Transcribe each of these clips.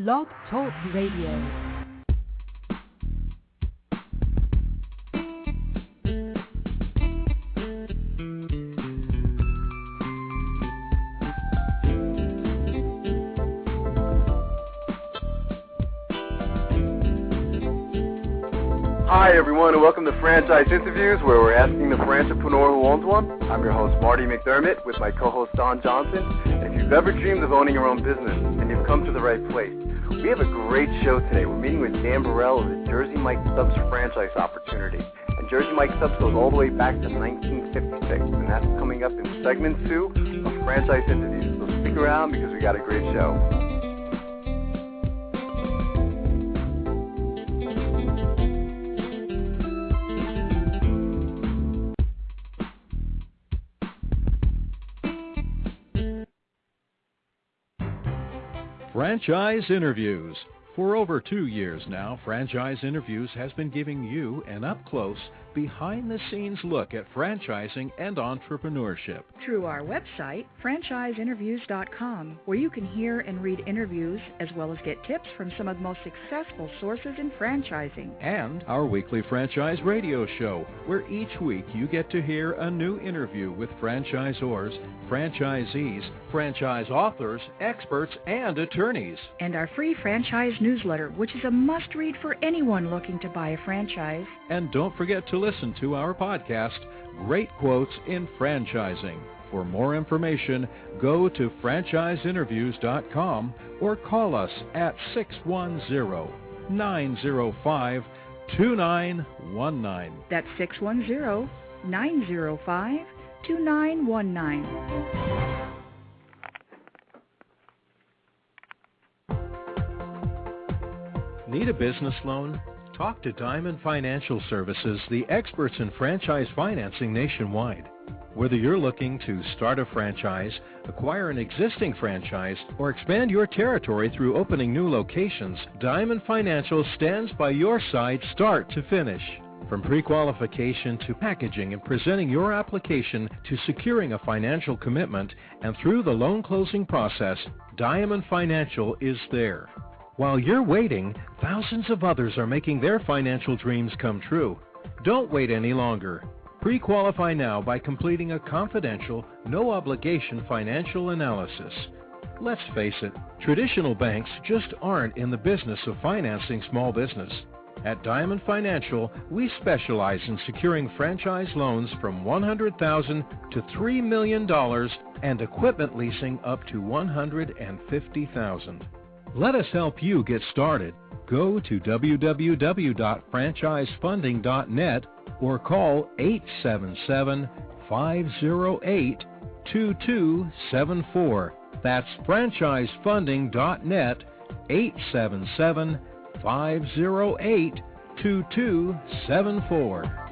Blog Talk Radio. Hi everyone, and welcome to Franchise Interviews, where we're asking the franchipreneur who owns one. I'm your host, Marty McDermott, with my co-host, Don Johnson. And if you've ever dreamed of owning your own business, then you've come to the right place. We have a great show today. We're meeting with Dan Burrell of the Jersey Mike Stubbs franchise opportunity. And Jersey Mike Stubbs goes all the way back to 1956, and that's coming up in segment 2 of Franchise Interviews. So stick around because we got a great show. Franchise Interviews. For over 2 years now, Franchise Interviews has been giving you an up-close, behind-the-scenes look at franchising and entrepreneurship. Through our website, franchiseinterviews.com, where you can hear and read interviews as well as get tips from some of the most successful sources in franchising. And our weekly franchise radio show, where each week you get to hear a new interview with franchisors, franchisees, franchise authors, experts, and attorneys. And our free franchise newsletter, which is a must-read for anyone looking to buy a franchise. And don't forget to listen to our podcast, Great Quotes in Franchising. For more information, go to franchiseinterviews.com or call us at 610-905-2919. That's 610-905-2919. Need a business loan? Talk to Diamond Financial Services, the experts in franchise financing nationwide. Whether you're looking to start a franchise, acquire an existing franchise, or expand your territory through opening new locations, Diamond Financial stands by your side start to finish. From pre-qualification to packaging and presenting your application to securing a financial commitment, and through the loan closing process, Diamond Financial is there. While you're waiting, thousands of others are making their financial dreams come true. Don't wait any longer. Pre-qualify now by completing a confidential, no-obligation financial analysis. Let's face it, traditional banks just aren't in the business of financing small business. At Diamond Financial, we specialize in securing franchise loans from $100,000 to $3 million and equipment leasing up to $150,000. Let us help you get started. Go to www.franchisefunding.net or call 877-508-2274. That's franchisefunding.net, 877-508-2274.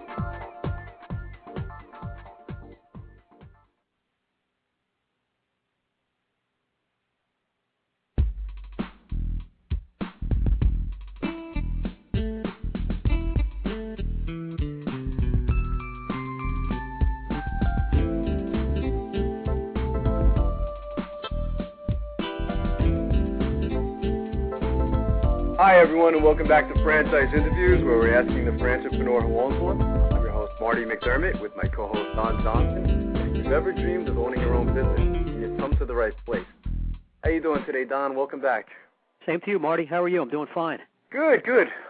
Hi everyone, and welcome back to Franchise Interviews, where we're asking the franchipreneur who owns one. I'm your host, Marty McDermott, with my co-host, Don Johnson. If you've ever dreamed of owning your own business, you've come to the right place. How you doing today, Don? Welcome back. Same to you, Marty. How are you? I'm doing fine. Good.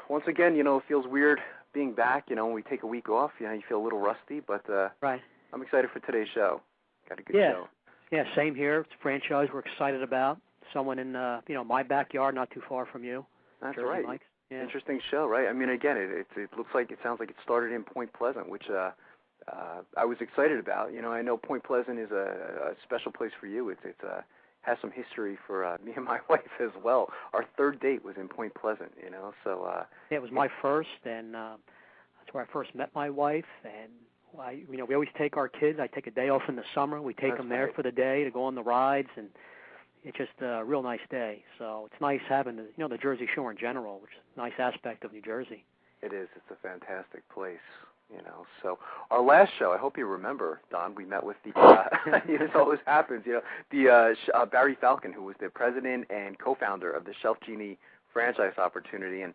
Once again, it feels weird being back. When we take a week off, you feel a little rusty, but right. I'm excited for today's show. Got a good show. Yeah, same here. It's a franchise we're excited about. Someone in, my backyard, not too far from you. That's Jersey right. Mike's. Yeah. Interesting show, right? Again, it sounds like it started in Point Pleasant, which I was excited about. I know Point Pleasant is a special place for you. It has some history for me and my wife as well. Our third date was in Point Pleasant, so. Yeah, it was my first, and that's where I first met my wife. And we always take our kids. I take a day off in the summer. We take them there for the day to go on the rides, and it's just a real nice day. So it's nice having the Jersey Shore in general, which is a nice aspect of New Jersey. It is. It's a fantastic place. So our last show, I hope you remember, Don, we met with the, this always happens, Barry Falcon, who was the president and co-founder of the Shelf Genie franchise opportunity. And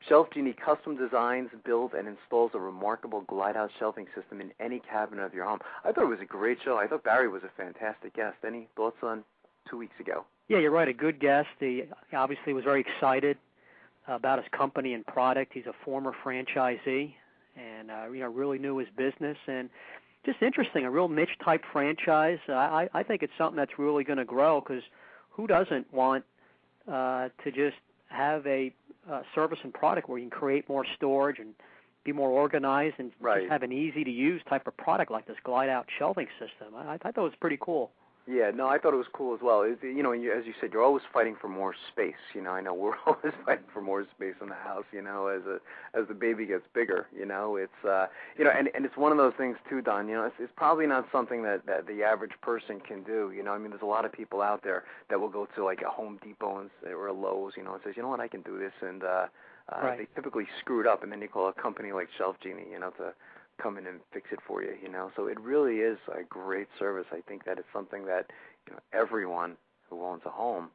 Shelf Genie custom designs, builds, and installs a remarkable glide-out shelving system in any cabinet of your home. I thought it was a great show. I thought Barry was a fantastic guest. Any thoughts on 2 weeks ago? Yeah, you're right, a good guest. He obviously was very excited about his company and product. He's a former franchisee and really knew his business, and just interesting, a real niche type franchise. I think it's something that's really going to grow, because who doesn't want to just have a service and product where you can create more storage and be more organized and just have an easy to use type of product like this glide out shelving system. I thought that was pretty cool. Yeah, no, I thought it was cool as well. As you said, you're always fighting for more space. I know we're always fighting for more space in the house. As the baby gets bigger. It's and it's one of those things too, Don. It's probably not something that the average person can do. There's a lot of people out there that will go to like a Home Depot or a Lowe's, and says, what, I can do this, and they typically screw it up, and then you call a company like Shelf Genie, to come in and fix it for you, So it really is a great service. I think that it's something that everyone who owns a home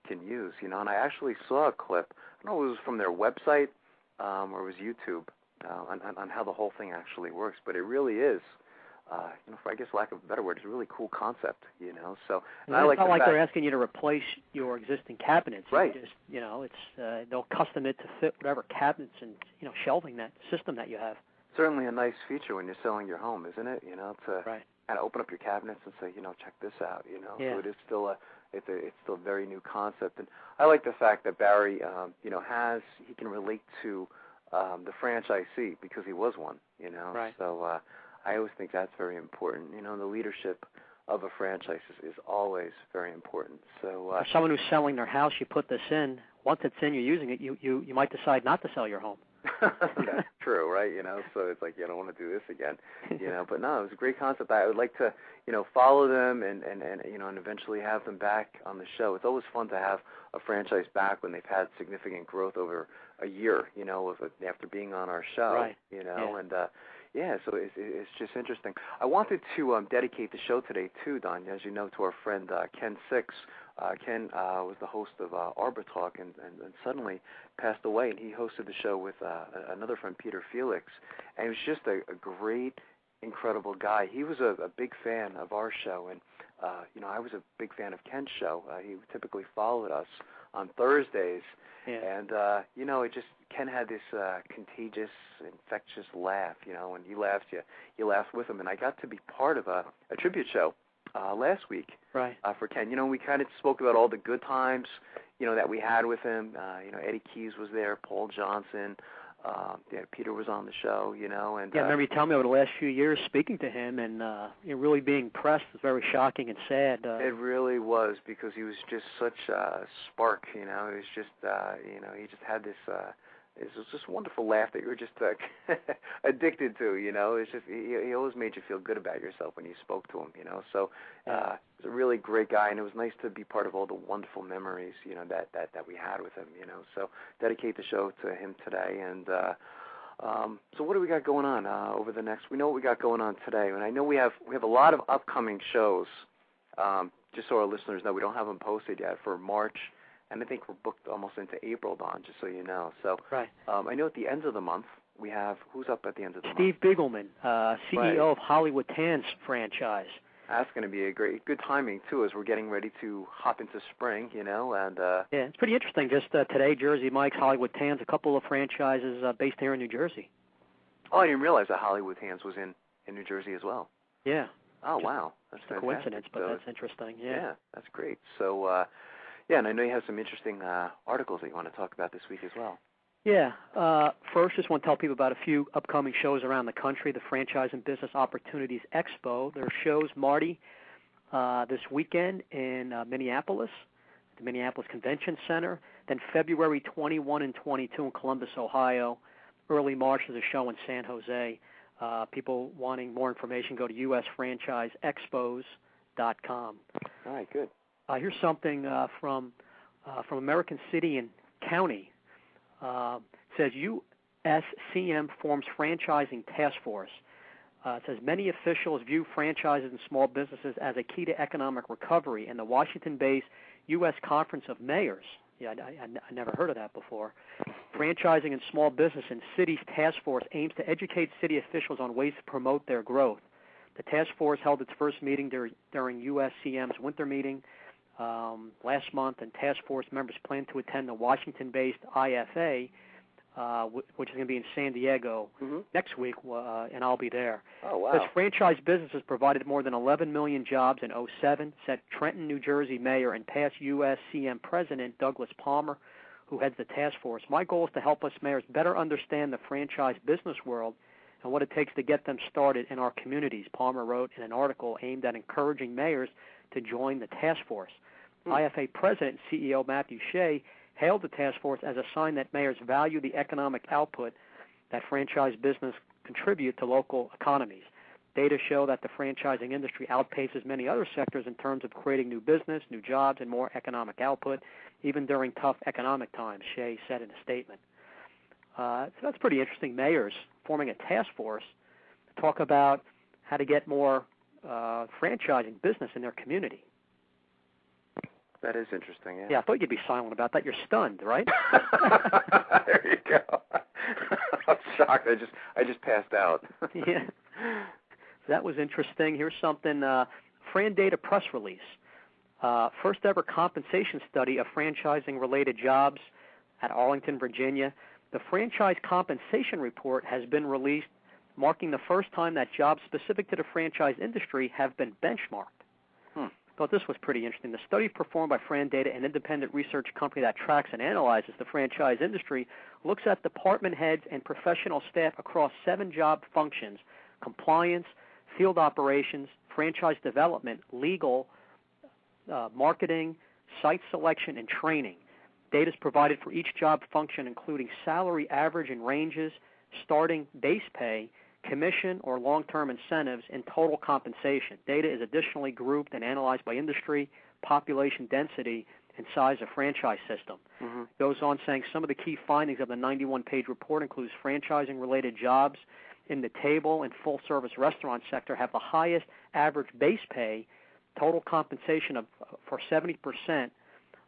can use, And I actually saw a clip. I don't know if it was from their website or it was YouTube on how the whole thing actually works. But it really is, for I guess lack of a better word, it's a really cool concept, So and I like not like they're asking you to replace your existing cabinets. Right. Just, it's they'll custom it to fit whatever cabinets and shelving that system that you have. Certainly a nice feature when you're selling your home, isn't it? To kind of open up your cabinets and say, check this out. Yeah. So it is still it's still a very new concept, and I like the fact that Barry, he can relate to the franchisee because he was one. Right. So I always think that's very important. The leadership of a franchise is always very important. So for someone who's selling their house, you put this in. Once it's in, you're using it. You might decide not to sell your home. That's true, right? So it's like, I don't want to do this again, But no, it was a great concept. I would like to, follow them and eventually have them back on the show. It's always fun to have a franchise back when they've had significant growth over a year, after being on our show, right. And so it's just interesting. I wanted to dedicate the show today too, Don, as you know, to our friend Ken Six. Ken was the host of Arbor Talk and suddenly passed away, and he hosted the show with another friend, Peter Felix, and he was just a great, incredible guy. He was a big fan of our show, and I was a big fan of Ken's show. He typically followed us on Thursdays, and Ken had this contagious, infectious laugh, when he laughed, you laughed with him, and I got to be part of a tribute show last week for Ken. We kind of spoke about all the good times, that we had with him. Eddie Keys was there, Paul Johnson, Peter was on the show, and I remember you telling me over the last few years speaking to him, and really being pressed was very shocking and sad. It really was, because he was just such a spark, He was just, he just had this. It was just wonderful laugh that you were just addicted to, It's just he always made you feel good about yourself when you spoke to him, So he was a really great guy, and it was nice to be part of all the wonderful memories, that we had with him, So dedicate the show to him today, and so what do we got going on over the next? We know what we got going on today, and I know we have a lot of upcoming shows. Just so our listeners know, we don't have them posted yet for March. And I think we're booked almost into April, Don, just so you know. So I know at the end of the month, we have, who's up at the end of the month? Steve Bigelman, CEO of Hollywood Tans franchise. That's going to be a good timing, too, as we're getting ready to hop into spring, and it's pretty interesting. Just today, Jersey Mike's, Hollywood Tans, a couple of franchises based here in New Jersey. Oh, I didn't realize that Hollywood Tans was in New Jersey as well. Yeah. Oh, wow. That's a coincidence, but that's interesting. Yeah, that's great. So, and I know you have some interesting articles that you want to talk about this week as well. Yeah. First, just want to tell people about a few upcoming shows around the country. The Franchise and Business Opportunities Expo. There are shows, Marty, this weekend in Minneapolis, the Minneapolis Convention Center. Then February 21 and 22 in Columbus, Ohio. Early March is a show in San Jose. People wanting more information, go to usfranchiseexpos.com. All right, good. Here's something from American City and County. It says USCM forms franchising task force. It says many officials view franchises and small businesses as a key to economic recovery, and the Washington-based U.S. Conference of Mayors, I never heard of that before, Franchising and Small Business in Cities Task Force aims to educate city officials on ways to promote their growth. The task force held its first meeting during USCM's winter meeting last month, and task force members plan to attend the Washington-based IFA, which is going to be in San Diego next week, and I'll be there. Oh, wow. This franchise businesses provided more than 11 million jobs in 2007, said Trenton, New Jersey Mayor and past USCM President Douglas Palmer, who heads the task force. My goal is to help us mayors better understand the franchise business world and what it takes to get them started in our communities, Palmer wrote in an article aimed at encouraging mayors to join the task force. IFA President and CEO Matthew Shea hailed the task force as a sign that mayors value the economic output that franchise business contribute to local economies. Data show that the franchising industry outpaces many other sectors in terms of creating new business, new jobs, and more economic output, even during tough economic times, Shea said in a statement. So that's pretty interesting. Mayors forming a task force to talk about how to get more franchising business in their community. That is interesting, yeah. Yeah, I thought you'd be silent about that. You're stunned, right? There you go. I'm shocked. I just passed out. Yeah. That was interesting. Here's something, Fran Data press release. First ever compensation study of franchising-related jobs at Arlington, Virginia. The franchise compensation report has been released, marking the first time that jobs specific to the franchise industry have been benchmarked. Thought this was pretty interesting. The study performed by Fran Data, an independent research company that tracks and analyzes the franchise industry, looks at department heads and professional staff across 7 job functions: compliance, field operations, franchise development, legal, marketing, site selection, and training. Data is provided for each job function, including salary average and ranges, starting base pay, commission or long-term incentives, and total compensation. Data is additionally grouped and analyzed by industry, population density, and size of franchise system. Goes on saying some of the key findings of the 91-page report includes franchising-related jobs in the table and full-service restaurant sector have the highest average base pay, total compensation for 70%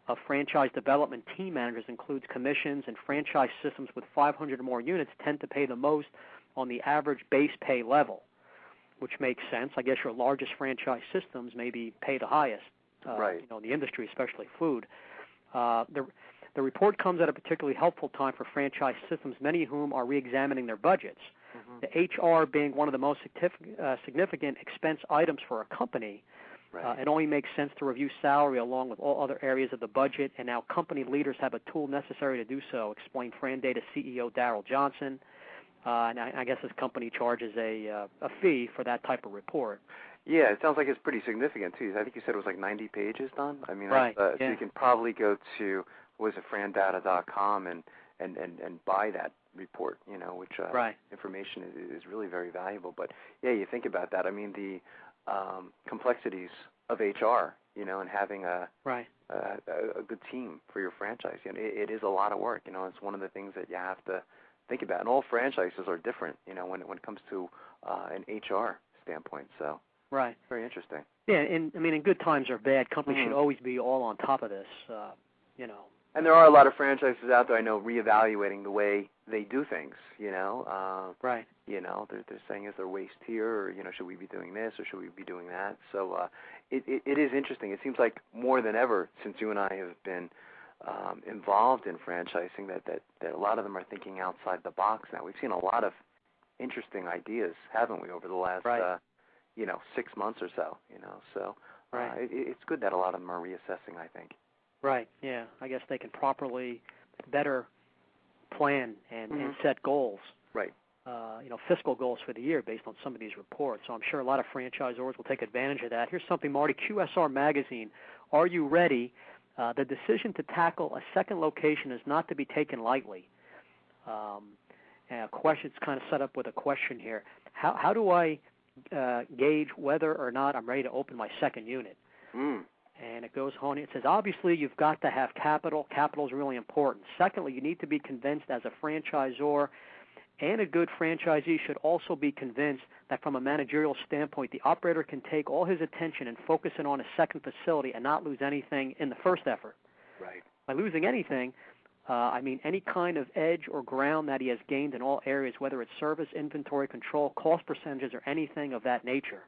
of franchise development team managers includes commissions, and franchise systems with 500 or more units tend to pay the most on the average base pay level, which makes sense. I guess your largest franchise systems maybe pay the highest, right. In the industry, especially food. The report comes at a particularly helpful time for franchise systems, many of whom are reexamining their budgets. The HR being one of the most significant expense items for a company. It only makes sense to review salary along with all other areas of the budget, and now company leaders have a tool necessary to do so, explained Fran Data CEO Darrell Johnson. And I guess his company charges a fee for that type of report. Yeah, it sounds like it's pretty significant, too. I think you said it was like 90 pages, Don? I mean, right. So you can probably go to, frandata.com and buy that report, which information is really very valuable. But, yeah, you think about that. I mean, the complexities of HR, and having a good team for your franchise. It is a lot of work. It's one of the things that you have to think about. And all franchises are different, when it comes to an HR standpoint. So very interesting. Yeah, and I mean, in good times or bad, companies should always be all on top of this, And there are a lot of franchises out there, I know, reevaluating the way they do things, Right. They're saying, is there waste here, or, should we be doing this, or should we be doing that? So it is interesting. It seems like more than ever, since you and I have been involved in franchising, that a lot of them are thinking outside the box now. We've seen a lot of interesting ideas, haven't we, over the last, 6 months or so, So it's good that a lot of them are reassessing, I think. Right, yeah. I guess they can properly better plan and set goals. Right. Fiscal goals for the year based on some of these reports. So I'm sure a lot of franchisors will take advantage of that. Here's something, Marty, QSR Magazine. Are you ready? The decision to tackle a second location is not to be taken lightly. And a question, it's kind of set up with a question here. How do I gauge whether or not I'm ready to open my second unit? And it goes on. It says, obviously, you've got to have capital. Capital is really important. Secondly, you need to be convinced as a franchisor And a good franchisee should also be convinced that from a managerial standpoint, the operator can take all his attention and focus it on a second facility and not lose anything in the first effort. Right. By losing anything, I mean any kind of edge or ground that he has gained in all areas, whether it's service, inventory control, cost percentages, or anything of that nature.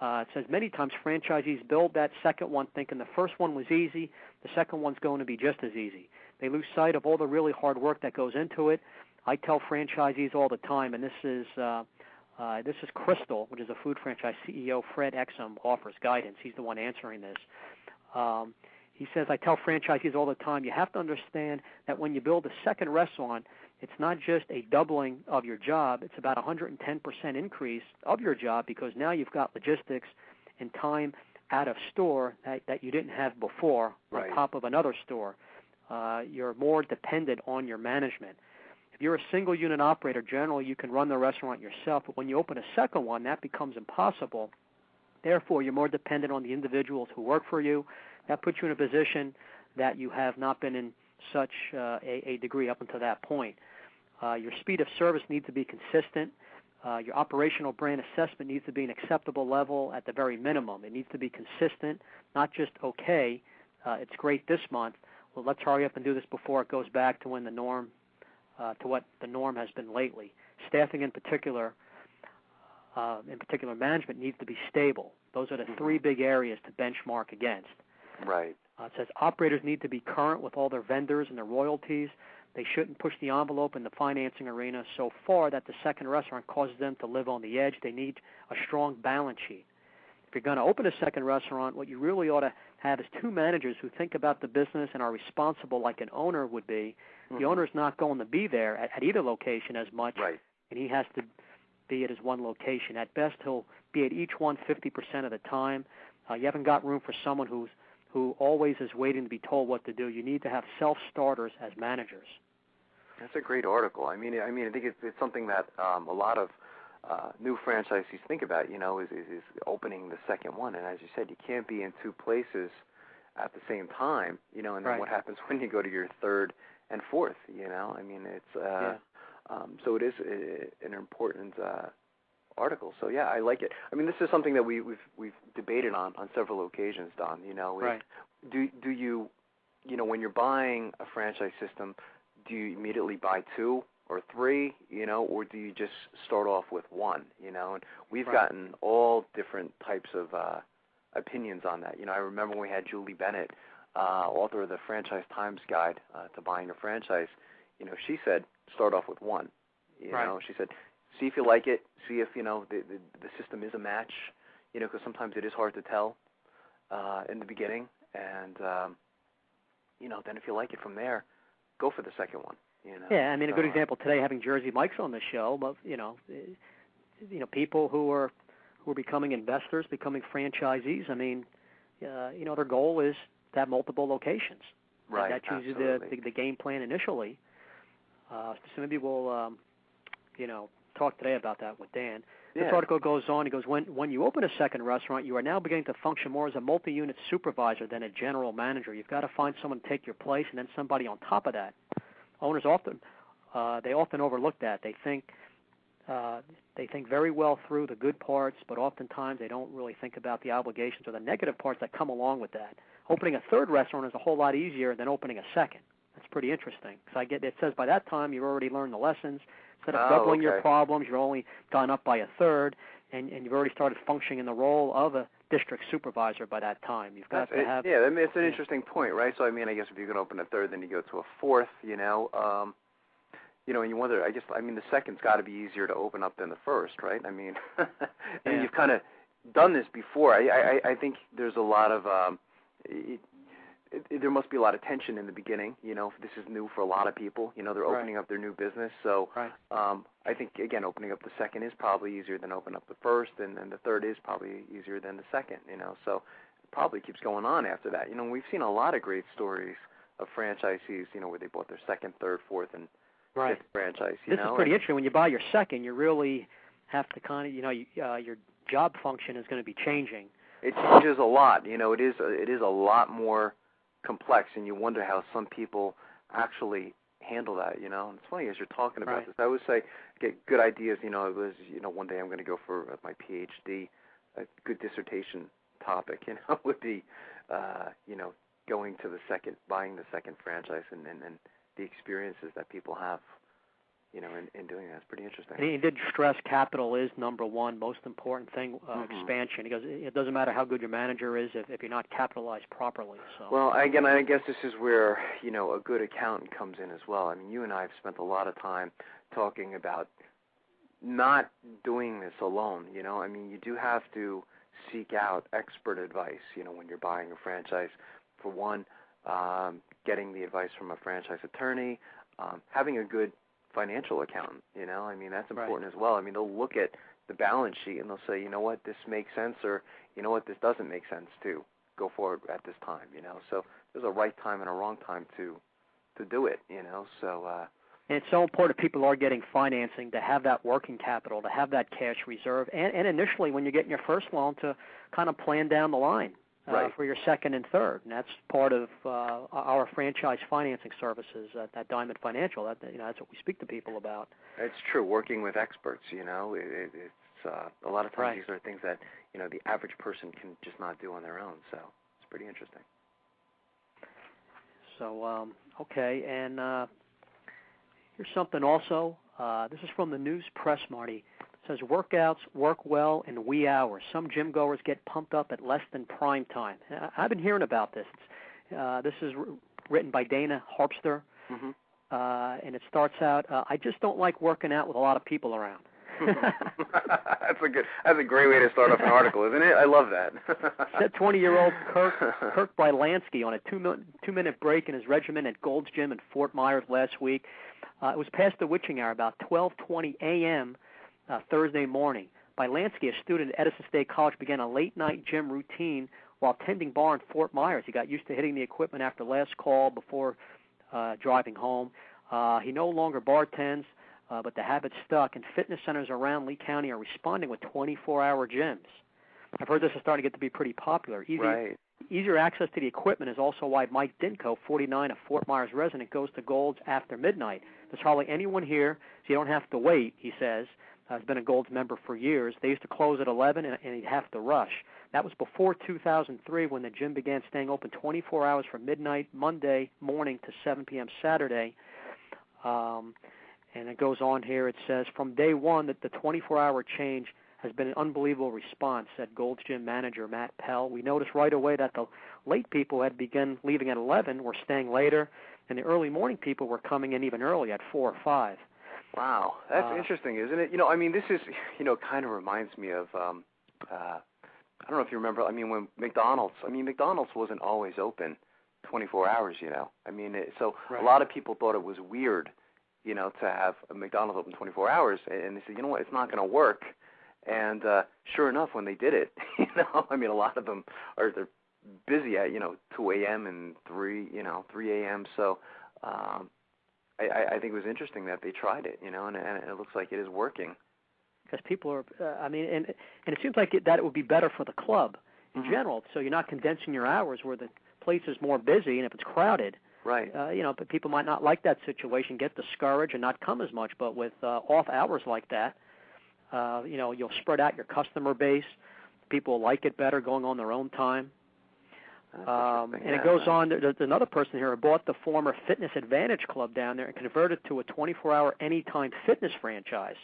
It says many times franchisees build that second one thinking the first one was easy, the second one's going to be just as easy. They lose sight of all the really hard work that goes into it. I tell franchisees all the time, and this is Crystal, which is a food franchise CEO. Fred Exum offers guidance. He's the one answering this. He says, I tell franchisees all the time, you have to understand that when you build a second restaurant, it's not just a doubling of your job. It's about 110% increase of your job because now you've got logistics and time out of store that you didn't have before on top of another store. You're more dependent on your management. If you're a single unit operator, generally you can run the restaurant yourself, but when you open a second one, that becomes impossible. Therefore, you're more dependent on the individuals who work for you. That puts you in a position that you have not been in such a degree up until that point. Your speed of service needs to be consistent. Your operational brand assessment needs to be an acceptable level at the very minimum. It needs to be consistent, not just okay, it's great this month. Well, let's hurry up and do this before it goes back to when the norm, to what the norm has been lately. Staffing in particular management needs to be stable. Those are the three big areas to benchmark against. Right. It says operators need to be current with all their vendors and their royalties. They shouldn't push the envelope in the financing arena so far that the second restaurant causes them to live on the edge. They need a strong balance sheet. If you're going to open a second restaurant, what you really ought to have is two managers who think about the business and are responsible like an owner would be. The owner's not going to be there at either location as much, and he has to be at his one location. At best, he'll be at each one 50% of the time. You haven't got room for someone who always is waiting to be told what to do. You need to have self-starters as managers. That's a great article. I mean, I think it's something that a lot of new franchisees think about, is opening the second one. And as you said, you can't be in two places at the same time, and then what happens when you go to your third and fourth, I mean, it's so it is an important article. So yeah, I like it. I mean, this is something that we've debated on several occasions, Don. Do you, when you're buying a franchise system, do you immediately buy two or three, or do you just start off with one, And we've gotten all different types of opinions on that. I remember when we had Julie Bennett, author of the Franchise Times Guide to Buying a Franchise. She said start off with one. She said see if you like it, see if the system is a match. Because sometimes it is hard to tell in the beginning, and then if you like it from there, go for the second one. Yeah, I mean, a good example today, having Jersey Mike's on the show, but people who are becoming investors, becoming franchisees. I mean, their goal is to have multiple locations. Right. That's usually the game plan initially. So maybe we'll talk today about that with Dan. This article goes on. He goes, when you open a second restaurant, you are now beginning to function more as a multi-unit supervisor than a general manager. You've got to find someone to take your place, and then somebody on top of that. Owners often overlook that. They think very well through the good parts, but oftentimes they don't really think about the obligations or the negative parts that come along with that. Opening a third restaurant is a whole lot easier than opening a second. That's pretty interesting. Because it says by that time you've already learned the lessons. Instead of doubling your problems, you're only gone up by a third, and you've already started functioning in the role of a district supervisor by that time. You've got to have... Yeah, I mean, it's an interesting point, right? So, I mean, I guess if you're going to open a third, then you go to a fourth, and you wonder, the second's got to be easier to open up than the first, right? I mean, you've kind of done this before. I think there's a lot of... there must be a lot of tension in the beginning, this is new for a lot of people, they're opening up their new business, so I think, again, opening up the second is probably easier than opening up the first, and then the third is probably easier than the second, so it probably keeps going on after that. We've seen a lot of great stories of franchisees, where they bought their second, third, fourth, and fifth franchise, This is pretty interesting. When you buy your second, you really have to kind of, your job function is going to be changing. It changes a lot, it is a lot more complex, and you wonder how some people actually handle that, you know. And it's funny as you're talking about Right. this, I always say get good ideas, you know. It was, you know, one day I'm going to go for my PhD. A good dissertation topic, you know, would be, you know, buying the second franchise and the experiences that people have, you know, in doing that. It's pretty interesting. And he did stress capital is number one, most important thing, expansion. He goes, it doesn't matter how good your manager is if you're not capitalized properly. So. Well, again, I guess this is where, you know, a good accountant comes in as well. I mean, you and I have spent a lot of time talking about not doing this alone, you know. I mean, you do have to seek out expert advice, you know, when you're buying a franchise. For one, getting the advice from a franchise attorney, having a good financial accountant, you know. I mean, that's important as well. I mean, they'll look at the balance sheet and they'll say, you know what, this makes sense, or you know what, this doesn't make sense to go forward at this time, you know. So there's a right time and a wrong time to do it, you know. So and it's so important if people are getting financing to have that working capital, to have that cash reserve, and initially when you're getting your first loan to kind of plan down the line. For your second and third, and that's part of our franchise financing services at Diamond Financial. That, you know, that's what we speak to people about. It's true, working with experts. You know, it's a lot of times these are things that, you know, the average person can just not do on their own. So it's pretty interesting. So okay, and here's something also. This is from the News Press, Marty. Says workouts work well in wee hours. Some gym goers get pumped up at less than prime time. I've been hearing about this. This is written by Dana Harpster, and it starts out, I just don't like working out with a lot of people around. That's a great way to start off an article, isn't it? I love that. Said 20-year-old Kirk Bylansky on a two-minute break in his regimen at Gold's Gym in Fort Myers last week. It was past the witching hour, about 12:20 a.m., Thursday morning. Bylansky, a student at Edison State College, began a late-night gym routine while tending bar in Fort Myers. He got used to hitting the equipment after last call before driving home. He no longer bartends, but the habit stuck, and fitness centers around Lee County are responding with 24-hour gyms. I've heard this is starting to get to be pretty popular. Easier access to the equipment is also why Mike Dinko, 49, a Fort Myers resident, goes to Gold's after midnight. There's hardly anyone here, so you don't have to wait, he says. Has been a Gold's member for years. They used to close at 11, and he'd have to rush. That was before 2003 when the gym began staying open 24 hours from midnight Monday morning to 7 p.m. Saturday. And it goes on here. It says, from day one that the 24-hour change has been an unbelievable response, said Gold's Gym manager Matt Pell. We noticed right away that the late people had begun leaving at 11 were staying later, and the early morning people were coming in even early at 4 or 5. Wow, that's interesting, isn't it? You know, I mean, this is, you know, kind of reminds me of, I don't know if you remember, I mean, when McDonald's wasn't always open 24 hours, you know. I mean, a lot of people thought it was weird, you know, to have a McDonald's open 24 hours, and they said, you know what, it's not going to work. And sure enough, when they did it, you know, I mean, a lot of them they're busy at, you know, 2 a.m. and 3 a.m. So, I think it was interesting that they tried it, you know, and it looks like it is working. Because people are, and it seems like that it would be better for the club in general. So you're not condensing your hours where the place is more busy, and if it's crowded, you know, but people might not like that situation, get discouraged, and not come as much. But with off hours like that, you know, you'll spread out your customer base. People like it better going on their own time. And it goes on, there's another person here who bought the former Fitness Advantage Club down there and converted to a 24-hour Anytime Fitness franchise.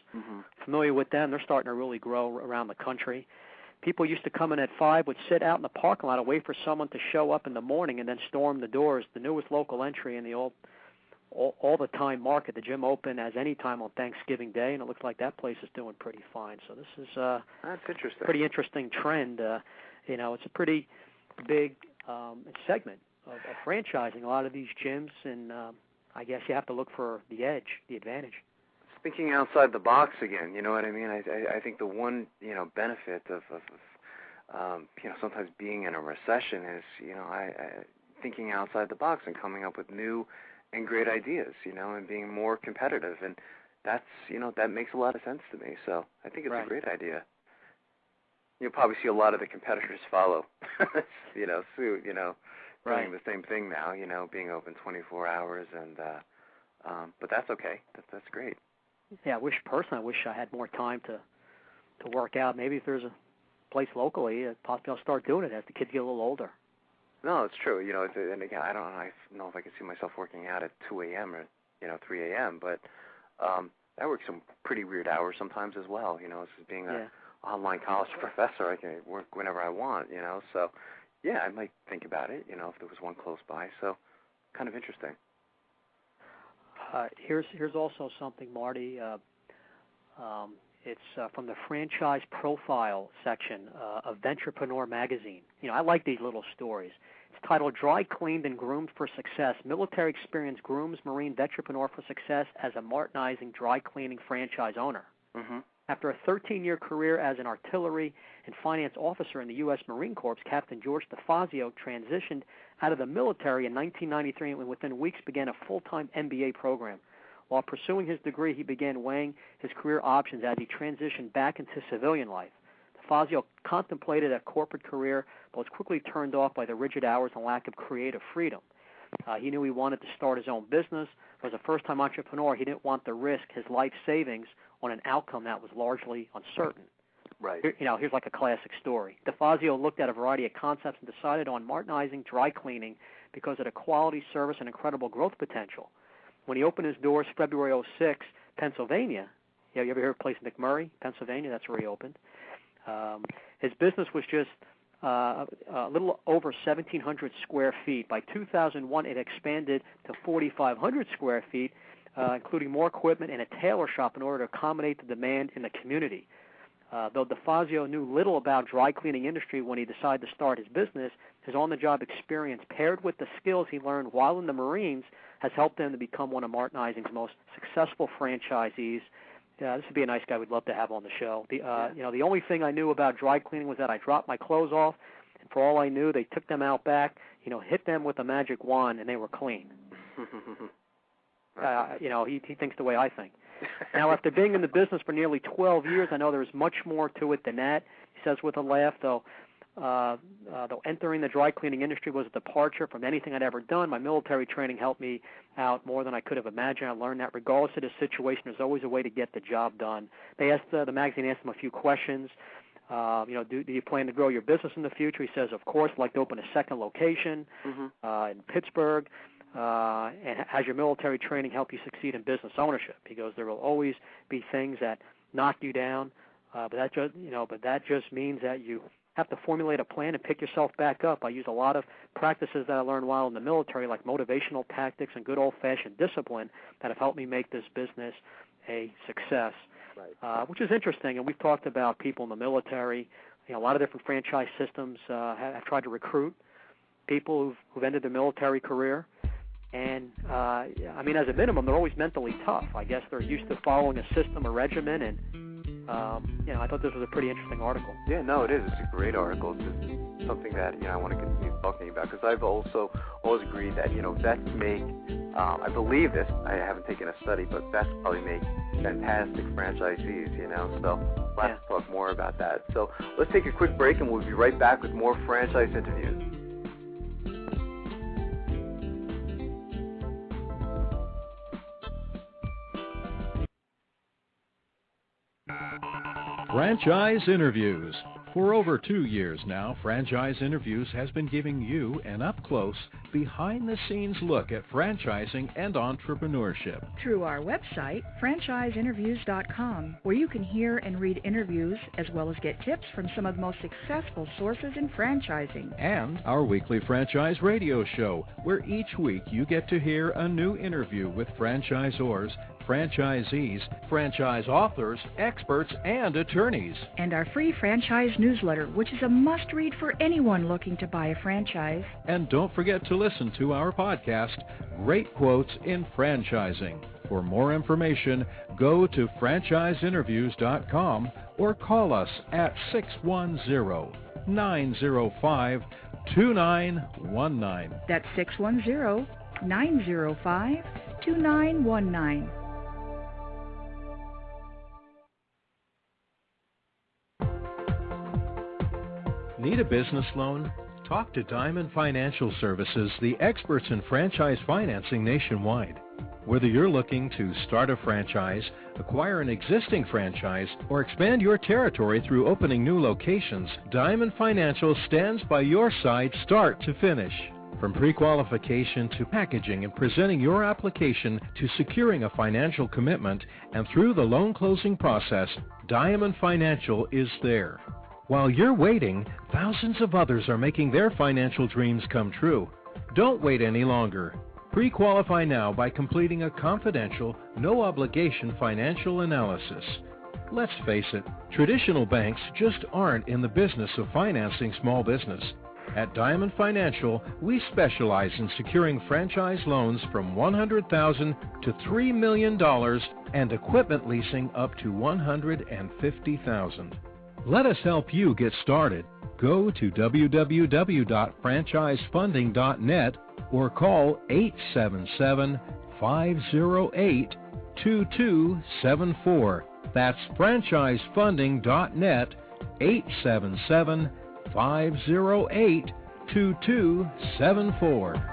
Familiar with them, they're starting to really grow around the country. People used to come in at 5, would sit out in the parking lot and wait for someone to show up in the morning and then storm the doors. The newest local entry in the all-the-time market. The gym open as Anytime on Thanksgiving Day, and it looks like that place is doing pretty fine. So this is that's interesting. Pretty interesting trend. You know, it's a pretty big segment of franchising. A lot of these gyms, and I guess you have to look for the edge, the advantage. Thinking outside the box again, you know what I mean? I think the one, you know, benefit of you know, sometimes being in a recession is, you know, I thinking outside the box and coming up with new and great ideas, you know, and being more competitive, and that's, you know, that makes a lot of sense to me. So I think it's a great idea. You'll probably see a lot of the competitors follow, you know, suit, you know, doing the same thing now, you know, being open 24 hours and, But that's okay. That's great. Yeah, I wish I had more time to work out. Maybe if there's a place locally, possibly I'll start doing it as the kids get a little older. No, it's true. And again, I don't know if I can see myself working out at 2 a.m. or 3 a.m. But I work some pretty weird hours sometimes as well. As being an online college professor, I can work whenever I want. So yeah, I might think about it. If there was one close by. So kind of interesting. Here's also something, Marty. It's from the franchise profile section of Venturepreneur magazine. I like these little stories. It's titled "Dry Cleaned and Groomed for Success: Military Experience Grooms Marine Venturepreneur for Success as a Martinizing Dry Cleaning Franchise Owner." Mm-hmm. After a 13-year career as an artillery and finance officer in the U.S. Marine Corps, Captain George DeFazio transitioned out of the military in 1993 and within weeks began a full-time MBA program. While pursuing his degree, he began weighing his career options as he transitioned back into civilian life. DeFazio contemplated a corporate career, but was quickly turned off by the rigid hours and lack of creative freedom. He knew he wanted to start his own business. As a first-time entrepreneur, he didn't want to risk his life savings on an outcome that was largely uncertain. Right. Here's like a classic story. DeFazio looked at a variety of concepts and decided on Martinizing dry cleaning because of the quality, service, and incredible growth potential. When he opened his doors February 06, Pennsylvania, you ever heard of a place in McMurray, Pennsylvania? That's where he opened. His business was just a little over 1,700 square feet. By 2001, it expanded to 4,500 square feet, including more equipment and a tailor shop in order to accommodate the demand in the community. Though DeFazio knew little about dry cleaning industry when he decided to start his business, his on-the-job experience paired with the skills he learned while in the Marines has helped him to become one of Martinizing's most successful franchisees. This would be a nice guy we'd love to have on the show. The only thing I knew about dry cleaning was that I dropped my clothes off, and for all I knew, they took them out back, hit them with a magic wand, and they were clean. He thinks the way I think. Now, after being in the business for nearly 12 years, I know there's much more to it than that. He says with a laugh, though entering the dry cleaning industry was a departure from anything I'd ever done. My military training helped me out more than I could have imagined. I learned that regardless of the situation, there's always a way to get the job done. They asked the magazine asked him a few questions. Do you plan to grow your business in the future? He says, of course, I'd like to open a second location in Pittsburgh. And has your military training help you succeed in business ownership? He goes, there will always be things that knock you down, but that just means that you have to formulate a plan and pick yourself back up. I use a lot of practices that I learned while in the military, like motivational tactics and good old-fashioned discipline, that have helped me make this business a success. Right. Which is interesting. And we've talked about people in the military. A lot of different franchise systems have tried to recruit people who've ended their military career. And, as a minimum, they're always mentally tough. I guess they're used to following a system, a regimen, and, I thought this was a pretty interesting article. Yeah, no, it is. It's a great article. It's just something that, I want to continue talking about, because I've also always agreed that, vets make, I believe this, I haven't taken a study, but vets probably make fantastic franchisees, so we'll have to talk more about that. So let's take a quick break, and we'll be right back with more franchise interviews. Franchise Interviews. For over 2 years now, Franchise Interviews has been giving you an up-close, behind-the-scenes look at franchising and entrepreneurship. Through our website, franchiseinterviews.com, where you can hear and read interviews as well as get tips from some of the most successful sources in franchising. And our weekly franchise radio show, where each week you get to hear a new interview with franchisors, franchisees, franchise authors, experts, and attorneys. And our free franchise newsletter, which is a must-read for anyone looking to buy a franchise. And don't forget to listen to our podcast, Great Quotes in Franchising. For more information, go to franchiseinterviews.com or call us at 610-905-2919. That's 610-905-2919. Need a business loan? Talk to Diamond Financial Services, the experts in franchise financing nationwide. Whether you're looking to start a franchise, acquire an existing franchise, or expand your territory through opening new locations, Diamond Financial stands by your side start to finish. From pre-qualification to packaging and presenting your application to securing a financial commitment and through the loan closing process, Diamond Financial is there. While you're waiting, thousands of others are making their financial dreams come true. Don't wait any longer. Pre-qualify now by completing a confidential, no-obligation financial analysis. Let's face it, traditional banks just aren't in the business of financing small business. At Diamond Financial, we specialize in securing franchise loans from $100,000 to $3 million and equipment leasing up to $150,000. Let us help you get started. Go to www.franchisefunding.net or call 877-508-2274. That's franchisefunding.net, 877-508-2274.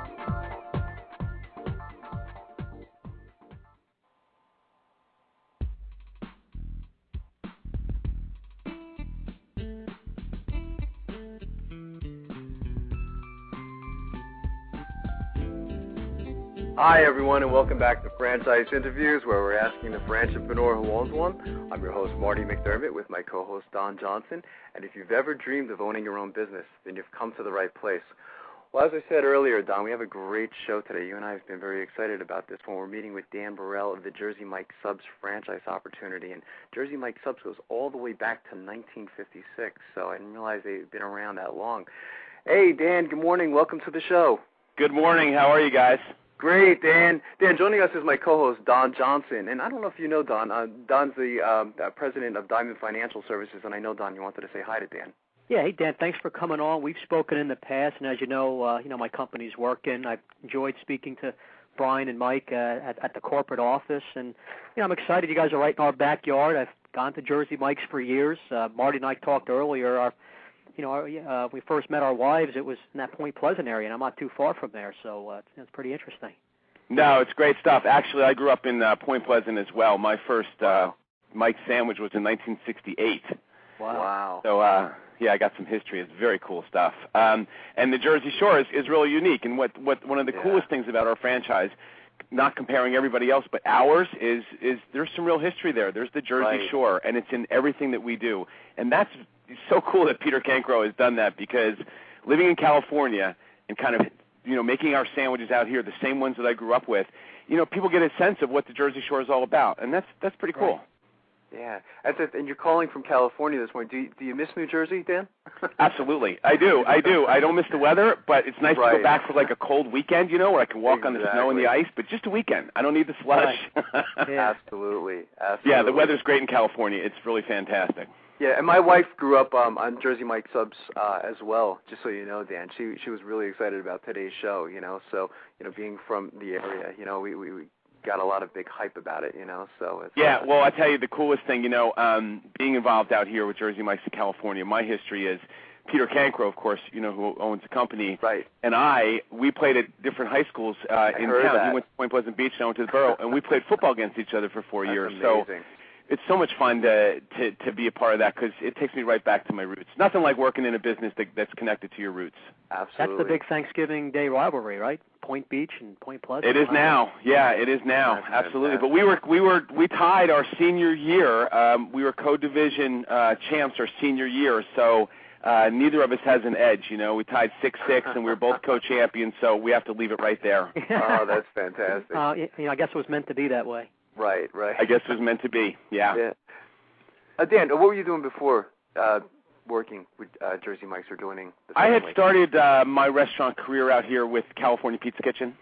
Hi, everyone, and welcome back to Franchise Interviews, where we're asking the franchipreneur who owns one. I'm your host, Marty McDermott, with my co-host, Don Johnson. And if you've ever dreamed of owning your own business, then you've come to the right place. Well, as I said earlier, Don, we have a great show today. You and I have been very excited about this one. We're meeting with Dan Burrell of the Jersey Mike Subs franchise opportunity. And Jersey Mike Subs goes all the way back to 1956, so I didn't realize they'd been around that long. Hey, Dan, good morning. Welcome to the show. Good morning. How are you guys? Great, Dan. Dan, joining us is my co-host, Don Johnson. And I don't know if you know Don. Don's the president of Diamond Financial Services, and I know, Don, you wanted to say hi to Dan. Yeah, hey, Dan, thanks for coming on. We've spoken in the past, and as you know, my company's working. I've enjoyed speaking to Brian and Mike at the corporate office, and I'm excited you guys are right in our backyard. I've gone to Jersey Mike's for years. Marty and I talked earlier. We first met our wives, it was in that Point Pleasant area, and I'm not too far from there, so it's pretty interesting. No, it's great stuff. Actually, I grew up in Point Pleasant as well. My first Mike sandwich was in 1968. Wow. So, I got some history. It's very cool stuff. And the Jersey Shore is really unique, and what one of the coolest things about our franchise, not comparing everybody else, but ours, is there's some real history there. There's the Jersey Shore, and it's in everything that we do. And that's so cool that Peter Cancro has done that, because living in California and kind of, making our sandwiches out here, the same ones that I grew up with, people get a sense of what the Jersey Shore is all about, and that's pretty cool. Yeah. And you're calling from California this morning. Do you miss New Jersey, Dan? Absolutely. I do. I don't miss the weather, but it's nice to go back for like a cold weekend, where I can walk on the snow and the ice, but just a weekend. I don't need the slush. Absolutely. Yeah, the weather's great in California. It's really fantastic. Yeah, and my wife grew up on Jersey Mike Subs as well, just so you know, Dan. She was really excited about today's show, so, being from the area, we got a lot of big hype about it, so. It's, well, I tell you the coolest thing, being involved out here with Jersey Mike's in California, my history is Peter Cancro, of course, who owns the company. Right. And we played at different high schools in town. He went to Point Pleasant Beach, and I went to the Borough, and we played football against each other for 4 years. Amazing. So it's so much fun to be a part of that, because it takes me right back to my roots. Nothing like working in a business that's connected to your roots. Absolutely. That's the big Thanksgiving Day rivalry, right? Point Beach and Point Pleasant. It is now. Yeah, it is now. That's absolutely. fantastic. But we tied our senior year. We were co-division champs our senior year, so neither of us has an edge. We tied 6-6, and we were both co-champions, so we have to leave it right there. Oh, that's fantastic. I guess it was meant to be that way. Right. I guess it was meant to be. Yeah. Dan, what were you doing before working with Jersey Mike's or joining the I had family? started my restaurant career out here with California Pizza Kitchen.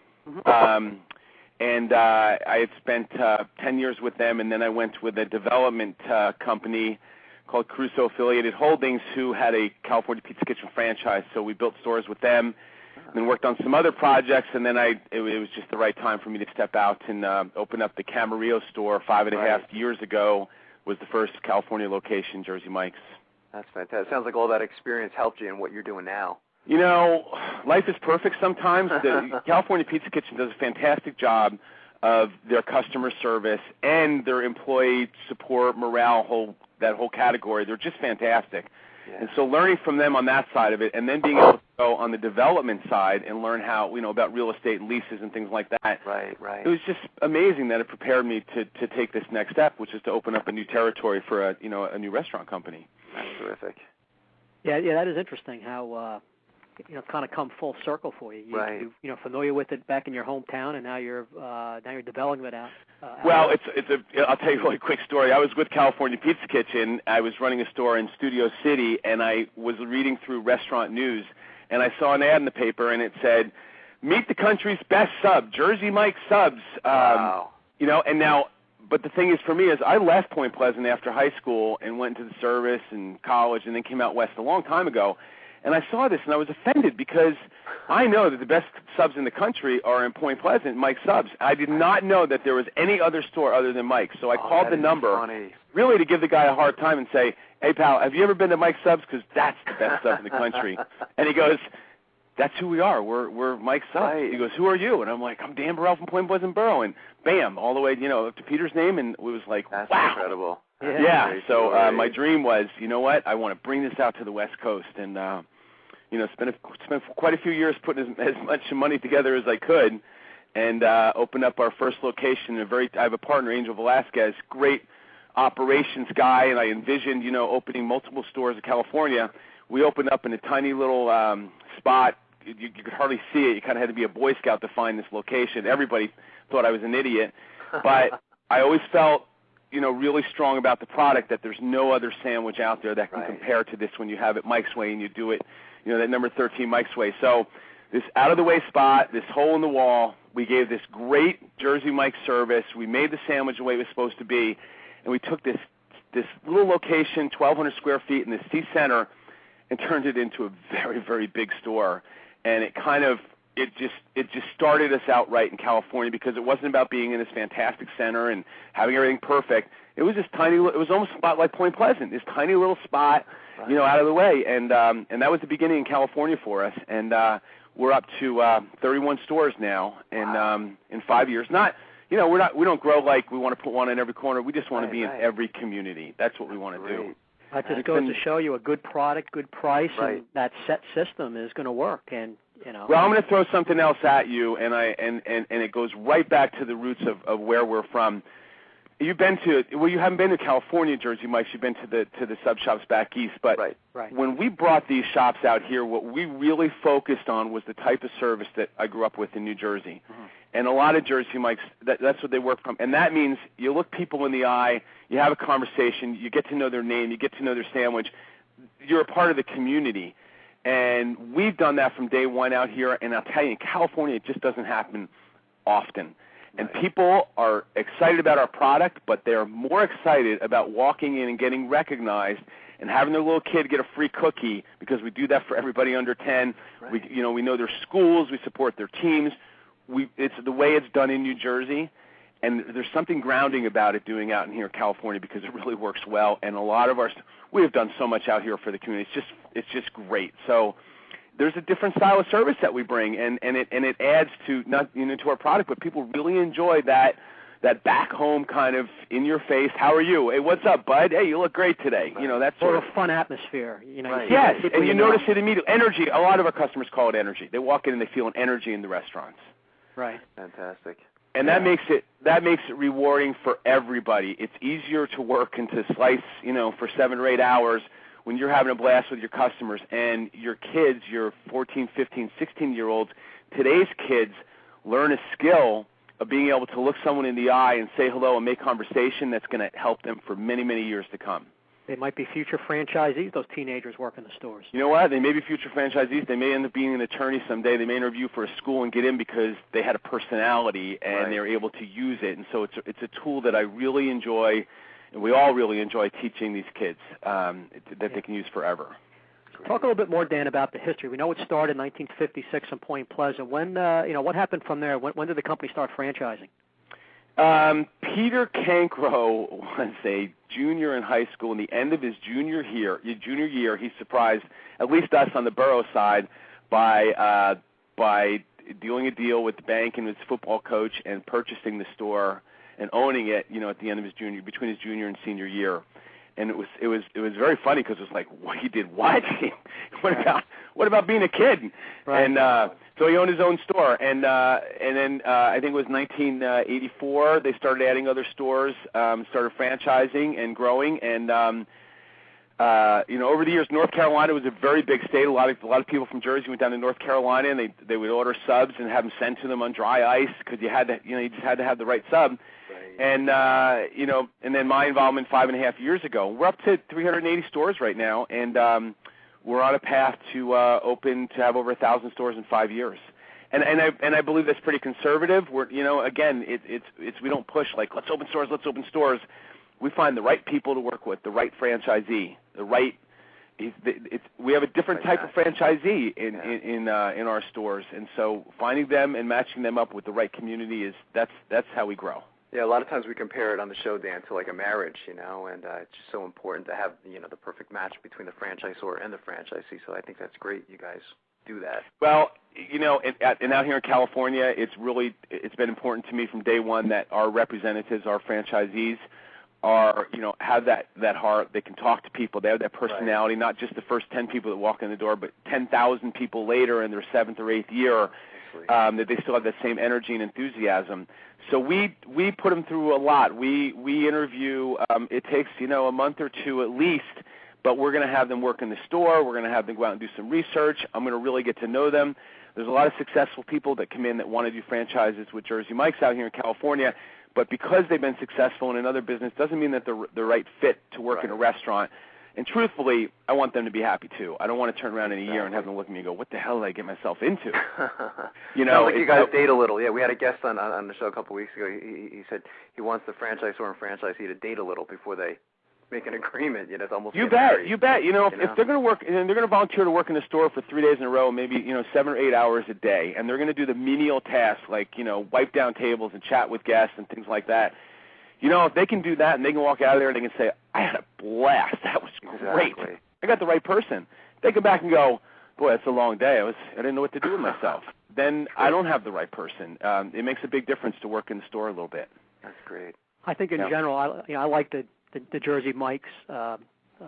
And I had spent 10 years with them, and then I went with a development company called Crusoe Affiliated Holdings, who had a California Pizza Kitchen franchise. So we built stores with them, and then worked on some other projects, and then it was just the right time for me to step out and open up the Camarillo store 5.5 years ago. Was the first California location, Jersey Mike's. That's fantastic. Sounds like all that experience helped you in what you're doing now. Life is perfect sometimes. The California Pizza Kitchen does a fantastic job of their customer service and their employee support, morale, that whole category. They're just fantastic. Yeah. And so learning from them on that side of it, and then being able to go on the development side and learn how, about real estate and leases and things like that. Right. It was just amazing that it prepared me to take this next step, which is to open up a new territory for a new restaurant company. That's terrific. Yeah, that is interesting how kind of come full circle for you. You're familiar with it back in your hometown, and now you're developing it out. Well, I'll tell you a really quick story. I was with California Pizza Kitchen. I was running a store in Studio City, and I was reading through restaurant news, and I saw an ad in the paper, and it said, "Meet the country's best sub, Jersey Mike Subs." Wow. And now, but the thing is, for me, is I left Point Pleasant after high school and went into the service and college, and then came out west a long time ago. And I saw this, and I was offended because I know that the best subs in the country are in Point Pleasant, Mike's Subs. I did not know that there was any other store other than Mike's. So I called the number really to give the guy a hard time and say, "Hey, pal, have you ever been to Mike's Subs? Because that's the best sub in the country." And he goes, "That's who we are. We're Mike's Subs." Right. He goes, "Who are you?" And I'm like, "I'm Dan Burrell from Point Pleasant Borough." And bam, all the way, up to Peter's name, and it was like, that's wow. Incredible. Yeah. So my dream was, you know what? I want to bring this out to the West Coast, and spent quite a few years putting as much money together as I could, and opened up our first location. I have a partner, Angel Velasquez, great operations guy, and I envisioned, opening multiple stores in California. We opened up in a tiny little spot. You could hardly see it. You kind of had to be a Boy Scout to find this location. Everybody thought I was an idiot, but I always felt, really strong about the product, that there's no other sandwich out there that can compare to this when you have it Mike's Way and you do it, that number 13 Mike's Way. So this out-of-the-way spot, this hole in the wall, we gave this great Jersey Mike service. We made the sandwich the way it was supposed to be, and we took this little location, 1,200 square feet in the C-Center, and turned it into a very, very big store. And it just started us out right in California, because it wasn't about being in this fantastic center and having everything perfect. It was this tiny. It was almost a spot like Point Pleasant, this tiny little spot, out of the way. And that was the beginning in California for us. And we're up to 31 stores now, and in 5 years. Not, we don't grow like we want to put one in every corner. We just want to be in every community. That's what we want to do. That just goes to show you a good product, good price, and that set system is going to work. And well, I'm going to throw something else at you, and it goes right back to the roots of where we're from. You haven't been to California, Jersey Mike's. You've been to the sub shops back east, but when we brought these shops out here, what we really focused on was the type of service that I grew up with in New Jersey. Mm-hmm. And a lot of Jersey Mike's, that's what they work from. And that means you look people in the eye, you have a conversation, you get to know their name, you get to know their sandwich. You're a part of the community. And we've done that from day one out here. And I'll tell you, in California, it just doesn't happen often. And people are excited about our product, but they're more excited about walking in and getting recognized and having their little kid get a free cookie, because we do that for everybody under 10. Right. We know their schools, we support their teams. It's the way it's done in New Jersey, and there's something grounding about it doing out in here in California, because it really works well. And a lot of we have done so much out here for the community. It's just great. So there's a different style of service that we bring, and it adds to not to our product, but people really enjoy that back home kind of in your face. How are you? Hey, what's up, bud? Hey, you look great today. That sort of fun atmosphere. Yes, and you notice it immediately. Energy. A lot of our customers call it energy. They walk in and they feel an energy in the restaurants. Right. Fantastic. And that makes it rewarding for everybody. It's easier to work and to slice, for 7 or 8 hours when you're having a blast with your customers. And your kids, your 14, 15, 16-year-olds, today's kids learn a skill of being able to look someone in the eye and say hello and make conversation that's going to help them for many, many years to come. They might be future franchisees, those teenagers working the stores. You know what? They may be future franchisees. They may end up being an attorney someday. They may interview for a school and get in because they had a personality and they're able to use it. And so it's a tool that I really enjoy, and we all really enjoy teaching these kids that they can use forever. Talk a little bit more, Dan, about the history. We know it started in 1956 in Point Pleasant. When, what happened from there? When did the company start franchising? Peter Cankro was a junior in high school. In the end of his junior year, he surprised at least us on the borough side by doing a deal with the bank and his football coach and purchasing the store and owning it, at the end of between his junior and senior year. And it was very funny because it was like, what, he did what? what about being a kid? Right. And so he owned his own store, and then I think it was 1984 they started adding other stores, started franchising and growing, and over the years, North Carolina was a very big state. A lot of people from Jersey went down to North Carolina, and they would order subs and have them sent to them on dry ice because you just had to have the right sub. And and then my involvement 5.5 years ago. We're up to 380 stores right now, and we're on a path to have over 1,000 stores in 5 years. And I believe that's pretty conservative. We're again, it's we don't push like let's open stores. We find the right people to work with, the right franchisee, we have a different type of franchisee in our stores, and so finding them and matching them up with the right community that's how we grow. Yeah, a lot of times we compare it on the show, Dan, to like a marriage, and it's just so important to have the perfect match between the franchisor and the franchisee. So I think that's great. You guys do that. Well, and out here in California, it's been important to me from day one that our representatives, our franchisees, are have that heart. They can talk to people. They have that personality. Right. Not just the first 10 people that walk in the door, but 10,000 people later in their 7th or 8th year. That they still have that same energy and enthusiasm. So we put them through a lot. We interview. It takes a month or two at least, but we're going to have them work in the store. We're going to have them go out and do some research. I'm going to really get to know them. There's a lot of successful people that come in that want to do franchises with Jersey Mike's out here in California, but because they've been successful in another business doesn't mean that they're the right fit to work in a restaurant. And truthfully, I want them to be happy too. I don't want to turn around in a year and have them look at me and go, "What the hell did I get myself into?" Like you guys date a little. Yeah, we had a guest on the show a couple of weeks ago. He said he wants the franchisor and franchisee to date a little before they make an agreement. It's almost you bet. If they're going to work and they're going to volunteer to work in the store for 3 days in a row, maybe 7 or 8 hours a day, and they're going to do the menial tasks like wipe down tables and chat with guests and things like that. If they can do that and they can walk out of there and they can say, "I had a blast. That was great. Exactly. I got the right person." They come back and go, "Boy, that's a long day. I didn't know what to do with myself." Then I don't have the right person. It makes a big difference to work in the store a little bit. That's great. I think in general, I like the Jersey Mike's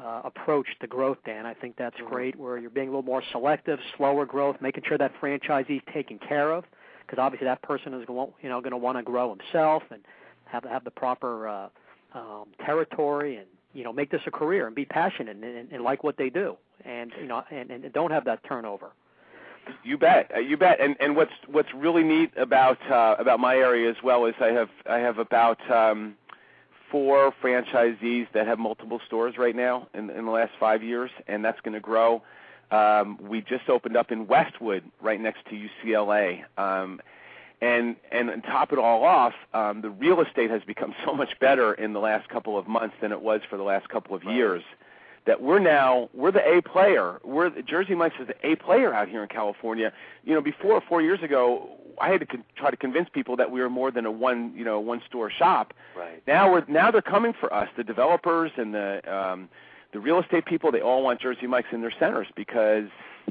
approach to growth, Dan. I think that's great, where you're being a little more selective, slower growth, making sure that franchisee is taken care of, because obviously that person is going to want to grow himself and have the proper territory and make this a career and be passionate and like what they do and and don't have that turnover. You bet. And what's really neat about my area as well is I have about 4 franchisees that have multiple stores right now in the last 5 years, and that's going to grow. We just opened up in Westwood, right next to UCLA. And to top it all off, the real estate has become so much better in the last couple of months than it was for the last couple of years, that we're the A player. Jersey Mike's is the A player out here in California. Before 4 years ago, I had to try to convince people that we were more than a one store shop. Right. Now they're coming for us. The developers and the real estate people, they all want Jersey Mike's in their centers because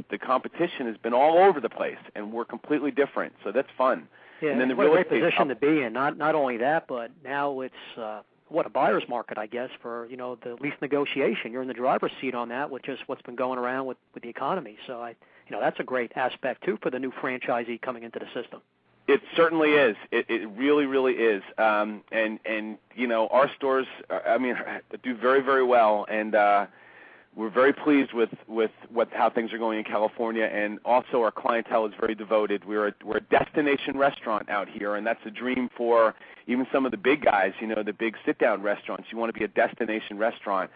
the competition has been all over the place, and we're completely different. So that's fun. Yeah, and then the what real a great position to be in. Not only that, but now it's a buyer's market, I guess, for the lease negotiation. You're in the driver's seat on that, with just what's been going around with the economy. So that's a great aspect too for the new franchisee coming into the system. It certainly is. It really, really is. And our stores, do very, very well, and we're very pleased with how things are going in California, and also our clientele is very devoted. We're a destination restaurant out here, and that's a dream for even some of the big guys, the big sit-down restaurants. You want to be a destination restaurant.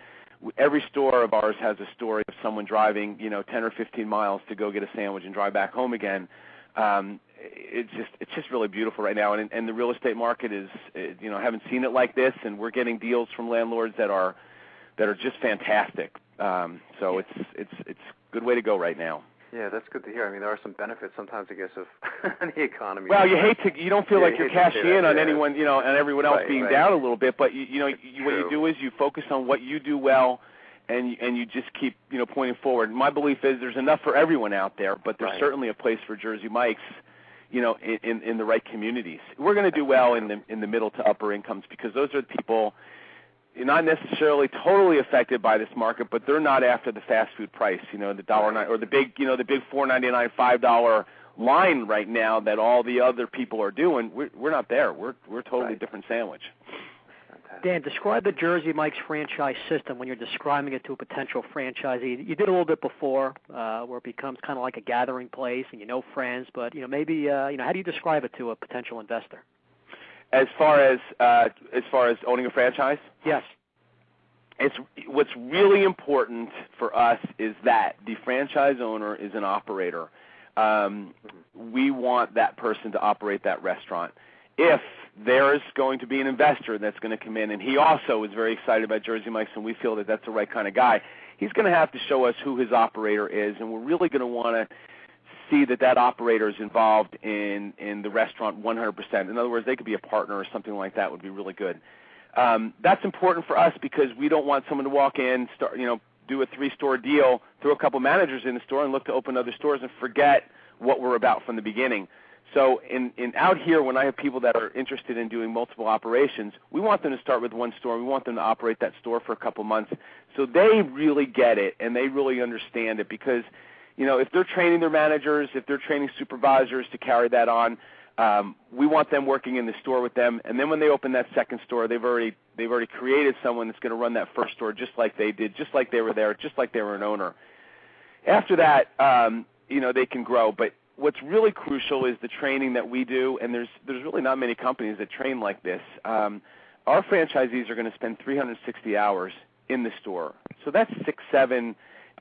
Every store of ours has a story of someone driving, 10 or 15 miles to go get a sandwich and drive back home again. It's just really beautiful right now, and the real estate market is, I haven't seen it like this, and we're getting deals from landlords that are just fantastic. So it's a good way to go right now. Yeah, that's good to hear. There are some benefits sometimes, I guess, of the economy. Well, you don't feel like you're cashing in on anyone, and everyone else being down a little bit, but what you do is you focus on what you do well, and you just keep, pointing forward. My belief is there's enough for everyone out there, but there's certainly a place for Jersey Mike's, in the right communities. We're going to do well in the middle to upper incomes because those are the people not necessarily totally affected by this market, but they're not after the fast food price, the $1.09 or the big $4.99, $5 line right now that all the other people are doing. We're not there. We're a totally different sandwich. Dan, describe the Jersey Mike's franchise system when you're describing it to a potential franchisee. You did a little bit before, where it becomes kind of like a gathering place and friends, but maybe how do you describe it to a potential investor? As far as owning a franchise? Yes. What's really important for us is that the franchise owner is an operator. We want that person to operate that restaurant. If there's going to be an investor that's going to come in, and he also is very excited about Jersey Mike's, and we feel that that's the right kind of guy, he's going to have to show us who his operator is, and we're really going to want to see that operator is involved in the restaurant 100%. In other words, they could be a partner or something like that would be really good. That's important for us because we don't want someone to walk in, do a 3-store deal, throw a couple managers in the store, and look to open other stores and forget what we're about from the beginning. So out here, when I have people that are interested in doing multiple operations, we want them to start with one store. We want them to operate that store for a couple months so they really get it and they really understand it because, if they're training their managers, if they're training supervisors to carry that on, we want them working in the store with them. And then when they open that second store, they've already created someone that's going to run that first store just like they did, just like they were there, just like they were an owner. After that, they can grow. But what's really crucial is the training that we do, and there's really not many companies that train like this. Our franchisees are going to spend 360 hours in the store. So that's 6, 7,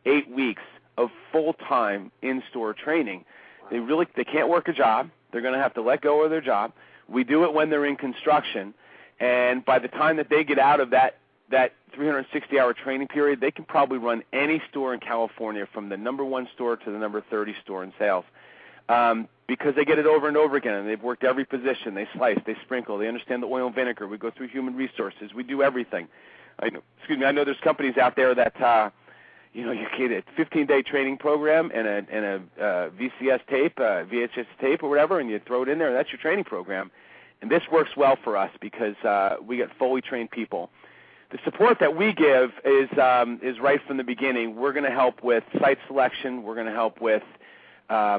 8 weeks of full-time in-store training. They can't work a job. They're going to have to let go of their job. We do it when they're in construction, and by the time that they get out of that 360-hour training period, they can probably run any store in California from the number 1 store to the number 30 store in sales. Because they get it over and over again, and they've worked every position. They slice, they sprinkle, they understand the oil and vinegar. We go through human resources. We do everything. I know there's companies out there that, you get a 15-day training program and a VCS tape, VHS tape or whatever, and you throw it in there, and that's your training program. And this works well for us because we get fully trained people. The support that we give is right from the beginning. We're going to help with site selection. We're going to help with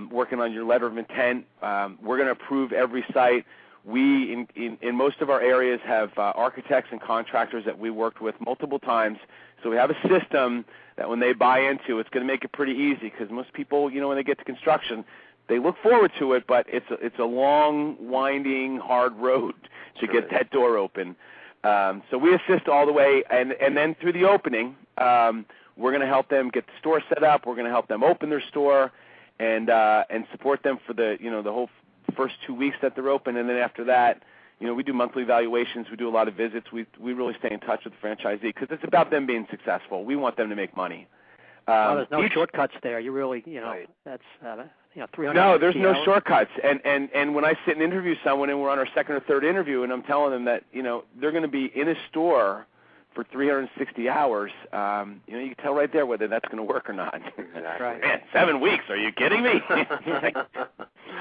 working on your letter of intent. We're going to approve every site. We, in most of our areas, have architects and contractors that we worked with multiple times. So we have a system that when they buy into, it's going to make it pretty easy because most people, when they get to construction, they look forward to it, but it's a long, winding, hard road to get that door open. So we assist all the way, and then through the opening, we're going to help them get the store set up. We're going to help them open their store, and support them for the whole first 2 weeks that they're open, and then after that, we do monthly evaluations. We do a lot of visits. We really stay in touch with the franchisee because it's about them being successful. We want them to make money. There's no shortcuts there. You really, that's 300. No, there's no hours. shortcuts. And when I sit and interview someone, and we're on our second or third interview, and I'm telling them that they're going to be in a store for 360 hours, you can tell right there whether that's going to work or not. Exactly. Right. Man, 7 weeks? Are you kidding me?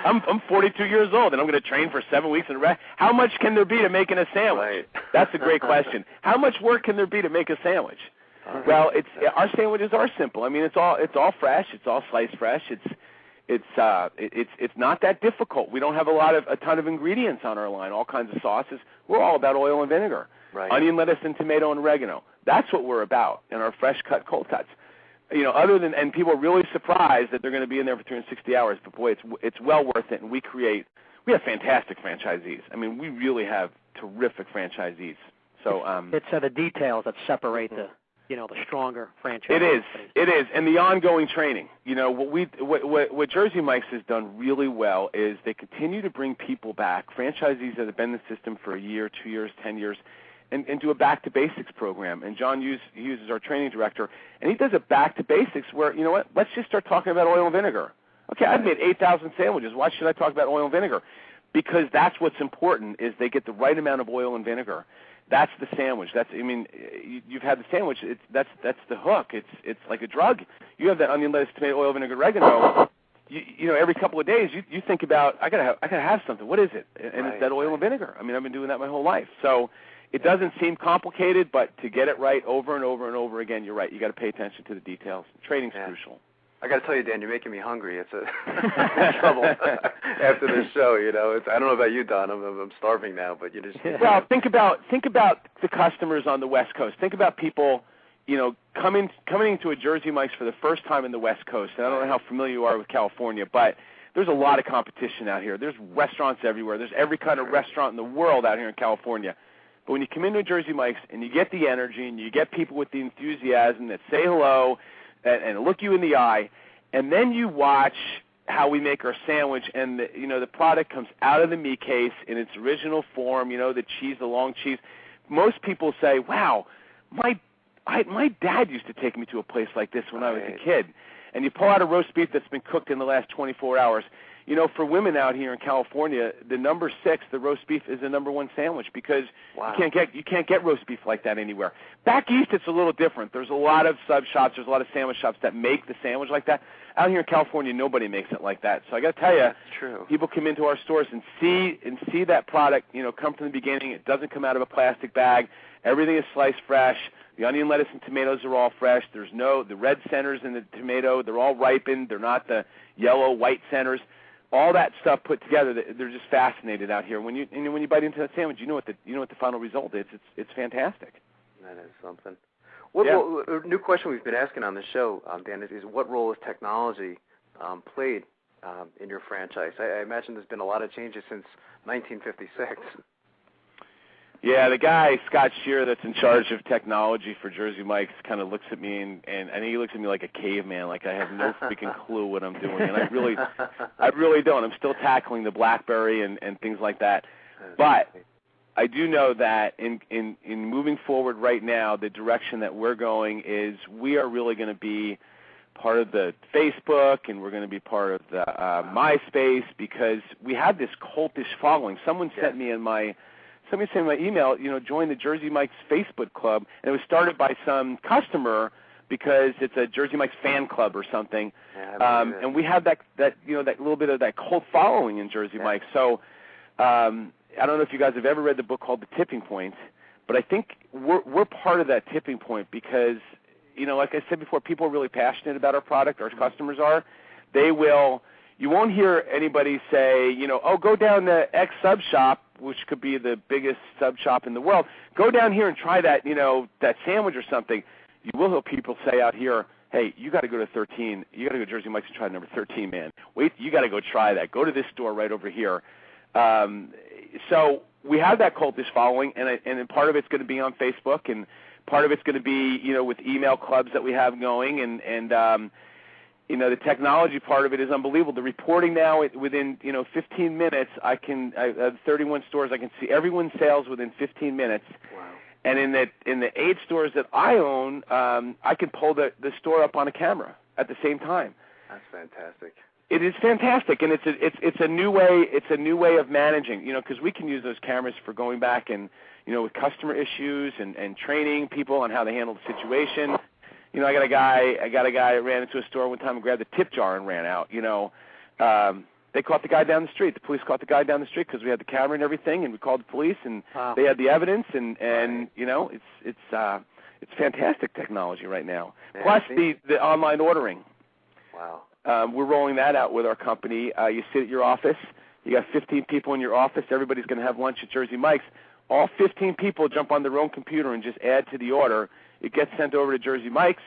I'm 42 years old, and I'm going to train for 7 weeks in a row. How much can there be to making a sandwich? Right. That's a great question. How much work can there be to make a sandwich? Well, our sandwiches are simple. I mean, it's all fresh. It's all sliced fresh. It's not that difficult. We don't have a ton of ingredients on our line. All kinds of sauces. We're all about oil and vinegar. Right. Onion, lettuce, and tomato and oregano. That's what we're about in our fresh cut cold cuts. And people are really surprised that they're going to be in there for 360 hours. But boy, it's well worth it. And we have fantastic franchisees. I mean, we really have terrific franchisees. So it's the details that separate the stronger franchise. It is, and the ongoing training. What Jersey Mike's has done really well is they continue to bring people back, franchisees that have been in the system for a year, 2 years, 10 years, and do a back to basics program. And John Hughes is our training director, and he does a back to basics where, let's just start talking about oil and vinegar. Okay, I've made 8,000 sandwiches. Why should I talk about oil and vinegar? Because that's what's important is they get the right amount of oil and vinegar. That's the sandwich. You've had the sandwich. That's the hook. It's like a drug. You have that onion, lettuce, tomato, oil, vinegar, oregano. you know, every couple of days you think about I gotta have something. What is it? And it's that oil and vinegar. I mean, I've been doing that my whole life. So it doesn't seem complicated, but to get it right over and over and over again, you're right. You got to pay attention to the details. Trading's crucial. I got to tell you, Dan, you're making me hungry. It's trouble after this show. You know, I don't know about you, Don. I'm starving now, but you just. Well, think about the customers on the West Coast. Think about people, you know, coming into a Jersey Mike's for the first time in the West Coast. And I don't know how familiar you are with California, but there's a lot of competition out here. There's restaurants everywhere. There's every kind of restaurant in the world out here in California. But when you come into a Jersey Mike's and you get the energy and you get people with the enthusiasm that say hello and look you in the eye, and then you watch how we make our sandwich, and the product comes out of the meat case in its original form, you know, the cheese, the long cheese. Most people say, wow, my dad used to take me to a place like this when I was a kid. And you pull out a roast beef that's been cooked in the last 24 hours. You know, for women out here in California, the number 6, the roast beef, is the number 1 sandwich because you can't get roast beef like that anywhere. Back east, it's a little different. There's a lot of sub shops, there's a lot of sandwich shops that make the sandwich like that. Out here in California, nobody makes it like that. So I got to tell you, people come into our stores and see that product, you know, come from the beginning. It doesn't come out of a plastic bag. Everything is sliced fresh. The onion, lettuce, and tomatoes are all fresh. There's the red centers in the tomato. They're all ripened. They're not the yellow, white centers. All that stuff put together, they're just fascinated out here. When you bite into that sandwich, you know what the final result is. It's fantastic. That is something. A new question we've been asking on the show, Dan, is what role has technology played in your franchise? I imagine there's been a lot of changes since 1956. Yeah, the guy, Scott Shearer, that's in charge of technology for Jersey Mike's, kind of looks at me, and I think he looks at me like a caveman, like I have no freaking clue what I'm doing. And I really don't. I'm still tackling the BlackBerry and things like that. But I do know that in moving forward right now, the direction that we're going is we are really going to be part of the Facebook, and we're going to be part of the MySpace, because we have this cultish following. Someone sent me in my email, you know, join the Jersey Mike's Facebook club, and it was started by some customer because it's a Jersey Mike's fan club or something. And we have that little bit of that cult following in Jersey Mike's. So I don't know if you guys have ever read the book called The Tipping Point, but I think we're part of that tipping point because, you know, like I said before, people are really passionate about our product. Our customers are. You won't hear anybody say, you know, oh, go down to X sub shop, which could be the biggest sub shop in the world. Go down here and try that, you know, that sandwich or something. You will hear people say out here, hey, you got to go to 13. You got to go to Jersey Mike's and try number 13, man. Wait, you got to go try that. Go to this store right over here. So we have that cultish following, and part of it's going to be on Facebook, and part of it's going to be, you know, with email clubs that we have going, and you know, the technology part of it is unbelievable. The reporting now, within 15 minutes, I have 31 stores. I can see everyone's sales within 15 minutes. Wow. And in the 8 stores that I own, I can pull the store up on a camera at the same time. That's fantastic. It is fantastic, and it's a new way. It's a new way of managing. You know, because we can use those cameras for going back and, you know, with customer issues and training people on how they handle the situation. You know, I got a guy that ran into a store one time and grabbed a tip jar and ran out. You know, they caught the guy down the street. The police caught the guy down the street because we had the camera and everything, and we called the police, and they had the evidence, and you know, it's fantastic technology right now. Plus the online ordering. Wow. We're rolling that out with our company. You sit at your office. You got 15 people in your office. Everybody's going to have lunch at Jersey Mike's. All 15 people jump on their own computer and just add to the order. It gets sent over to Jersey Mike's.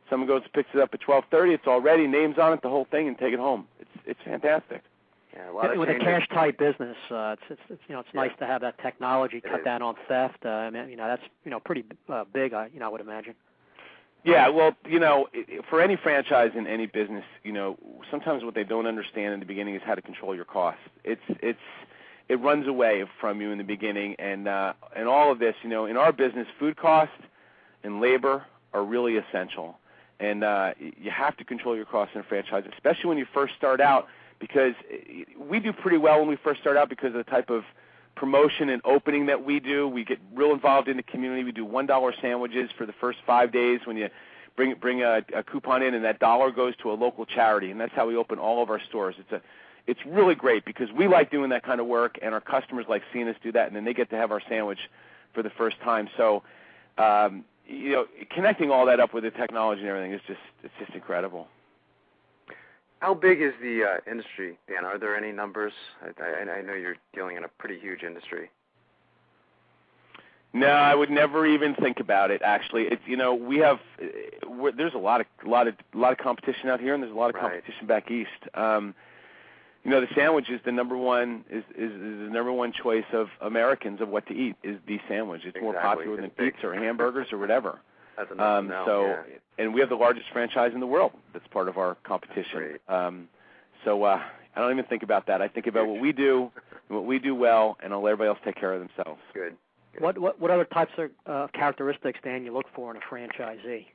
Someone goes and picks it up at 12:30. It's all ready, names on it, the whole thing, and take it home. It's fantastic. Yeah, a lot of with changes. a cash type business, it's nice to have that technology cut down on theft. I mean, you know, that's pretty big. I would imagine. Yeah, well, you know, for any franchise in any business, you know, sometimes what they don't understand in the beginning is how to control your costs. It runs away from you in the beginning, and all of this, you know, in our business, food costs and labor are really essential, and you have to control your costs in a franchise, especially when you first start out, because we do pretty well when we first start out because of the type of promotion and opening that we do. We get real involved in the community. We do $1 sandwiches for the first 5 days when you bring a coupon in, and that dollar goes to a local charity, and that's how we open all of our stores. It's really great because we like doing that kind of work, and our customers like seeing us do that, and then they get to have our sandwich for the first time. So, connecting all that up with the technology and everything it's just incredible. How big is the industry, Dan? Are there any numbers? I know you're dealing in a pretty huge industry. No, I would never even think about it. Actually, it's there's a lot of competition out here, and there's a lot of competition back east. The sandwich is the number one the number one choice of Americans of what to eat is the sandwich. It's more popular than pizza or hamburgers or whatever. That's enough now. And we have the largest franchise in the world. That's part of our competition. I don't even think about that. I think about what we do and what we do well, and I'll let everybody else take care of themselves. Good. What other types of characteristics, Dan, you look for in a franchisee?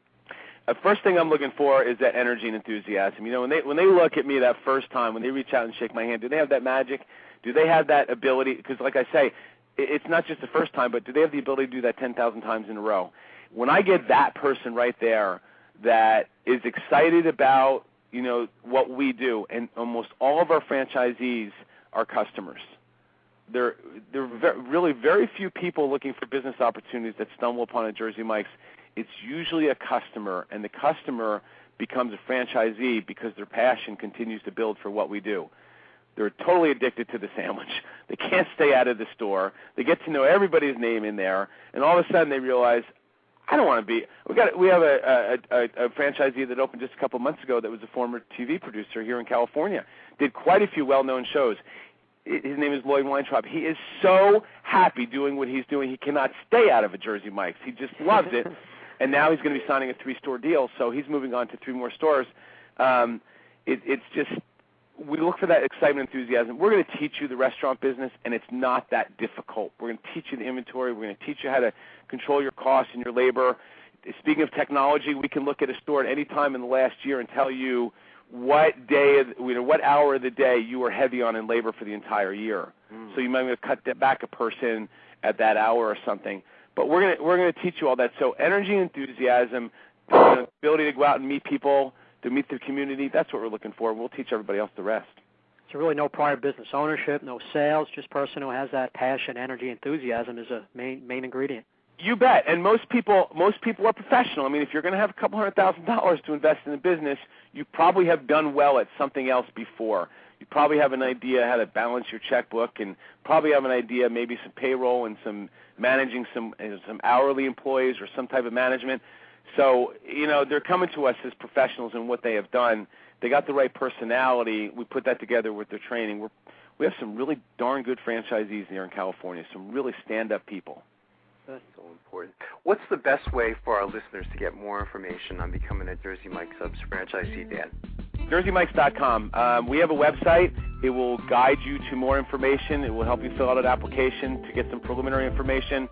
First thing I'm looking for is that energy and enthusiasm. When they look at me that first time, when they reach out and shake my hand, do they have that magic? Do they have that ability? Because, like I say, it's not just the first time, but do they have the ability to do that 10,000 times in a row? When I get that person right there that is excited about what we do, and almost all of our franchisees are customers. There are really very few people looking for business opportunities that stumble upon a Jersey Mike's. It's usually a customer, and the customer becomes a franchisee because their passion continues to build for what we do. They're totally addicted to the sandwich. They can't stay out of the store. They get to know everybody's name in there, and all of a sudden they realize, I don't want to be. We have a franchisee that opened just a couple months ago that was a former TV producer here in California. Did quite a few well-known shows. His name is Lloyd Weintraub. He is so happy doing what he's doing. He cannot stay out of a Jersey Mike's. He just loves it. And now he's going to be signing a 3-store deal, so he's moving on to 3 more stores. It's just, we look for that excitement, enthusiasm. We're going to teach you the restaurant business, and it's not that difficult. We're going to teach you the inventory. We're going to teach you how to control your costs and your labor. Speaking of technology, we can look at a store at any time in the last year and tell you what day, what hour of the day you were heavy on in labor for the entire year. So you might want to cut back a person at that hour or something. But we're going to teach you all that. So energy, enthusiasm, ability to go out and meet people, to meet the community, that's what we're looking for. We'll teach everybody else the rest. So really no prior business ownership, no sales, just person who has that passion, energy, enthusiasm is a main ingredient. You bet. And most people are professional. I mean, if you're going to have a couple $100,000 to invest in a business, you probably have done well at something else before. You probably have an idea how to balance your checkbook, and probably have an idea maybe some payroll and some managing some hourly employees or some type of management. So, they're coming to us as professionals in what they have done. They got the right personality. We put that together with their training. We have some really darn good franchisees here in California, some really stand-up people. That's so important. What's the best way for our listeners to get more information on becoming a Jersey Mike's Subs franchisee, Dan? JerseyMikes.com. We have a website. It will guide you to more information. It will help you fill out an application to get some preliminary information,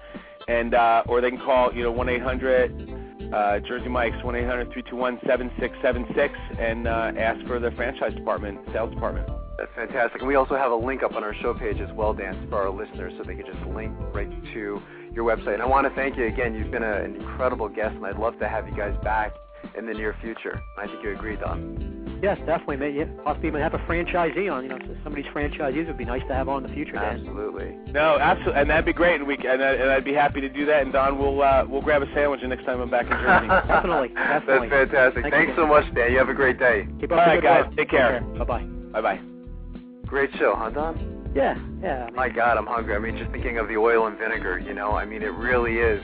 and or they can call 1-800 Jersey Mike's 1-800-321-7676 and ask for the franchise department, sales department. That's fantastic. And we also have a link up on our show page as well, Dan, for our listeners, so they can just link right to your website. And I want to thank you again. You've been an incredible guest, and I'd love to have you guys back in the near future. I think you agree, Don. Yes, definitely. Maybe possibly even have a franchisee on. Some of these franchisees would be nice to have on in the future, Dan. Absolutely. No, absolutely, and that'd be great. And I'd be happy to do that. And Don, we'll grab a sandwich the next time I'm back in Jersey. Definitely. That's fantastic. Thanks so much, Dan. You have a great day. Keep up all the right, good guys. work. Take care. Bye-bye. Bye-bye. Great show, huh, Don? Yeah. My God, I'm hungry. I mean, just thinking of the oil and vinegar, I mean, it really is,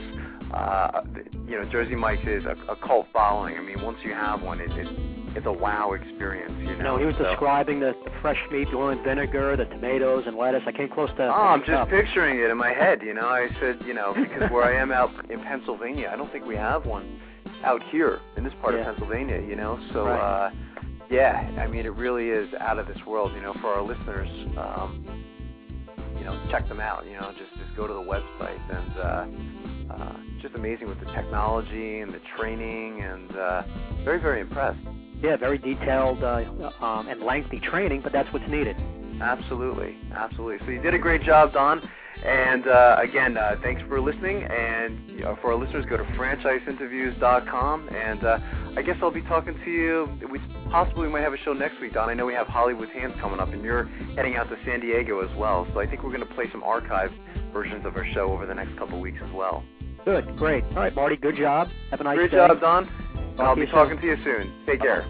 Jersey Mike's is a cult following. I mean, once you have one, it's a wow experience, He was describing the fresh meat, the oil and vinegar, the tomatoes and lettuce. I came close to... I'm just picturing it in my head, I said, because where I am out in Pennsylvania, I don't think we have one out here in this part of Pennsylvania, so... Right. Yeah, I mean, it really is out of this world, for our listeners, check them out, just go to the website, and just amazing with the technology and the training, and very, very impressed. Yeah, very detailed and lengthy training, but that's what's needed. Absolutely. So you did a great job, Don, And again, thanks for listening. And for our listeners, go to franchiseinterviews.com. And I guess I'll be talking to you. We possibly might have a show next week, Don. I know we have Hollywood Hands coming up, and you're heading out to San Diego as well. So I think we're going to play some archive versions of our show over the next couple of weeks as well. Good, great. All right, Marty, good job. Have a nice day. Great job, Don. And I'll be talking to you soon. Take care.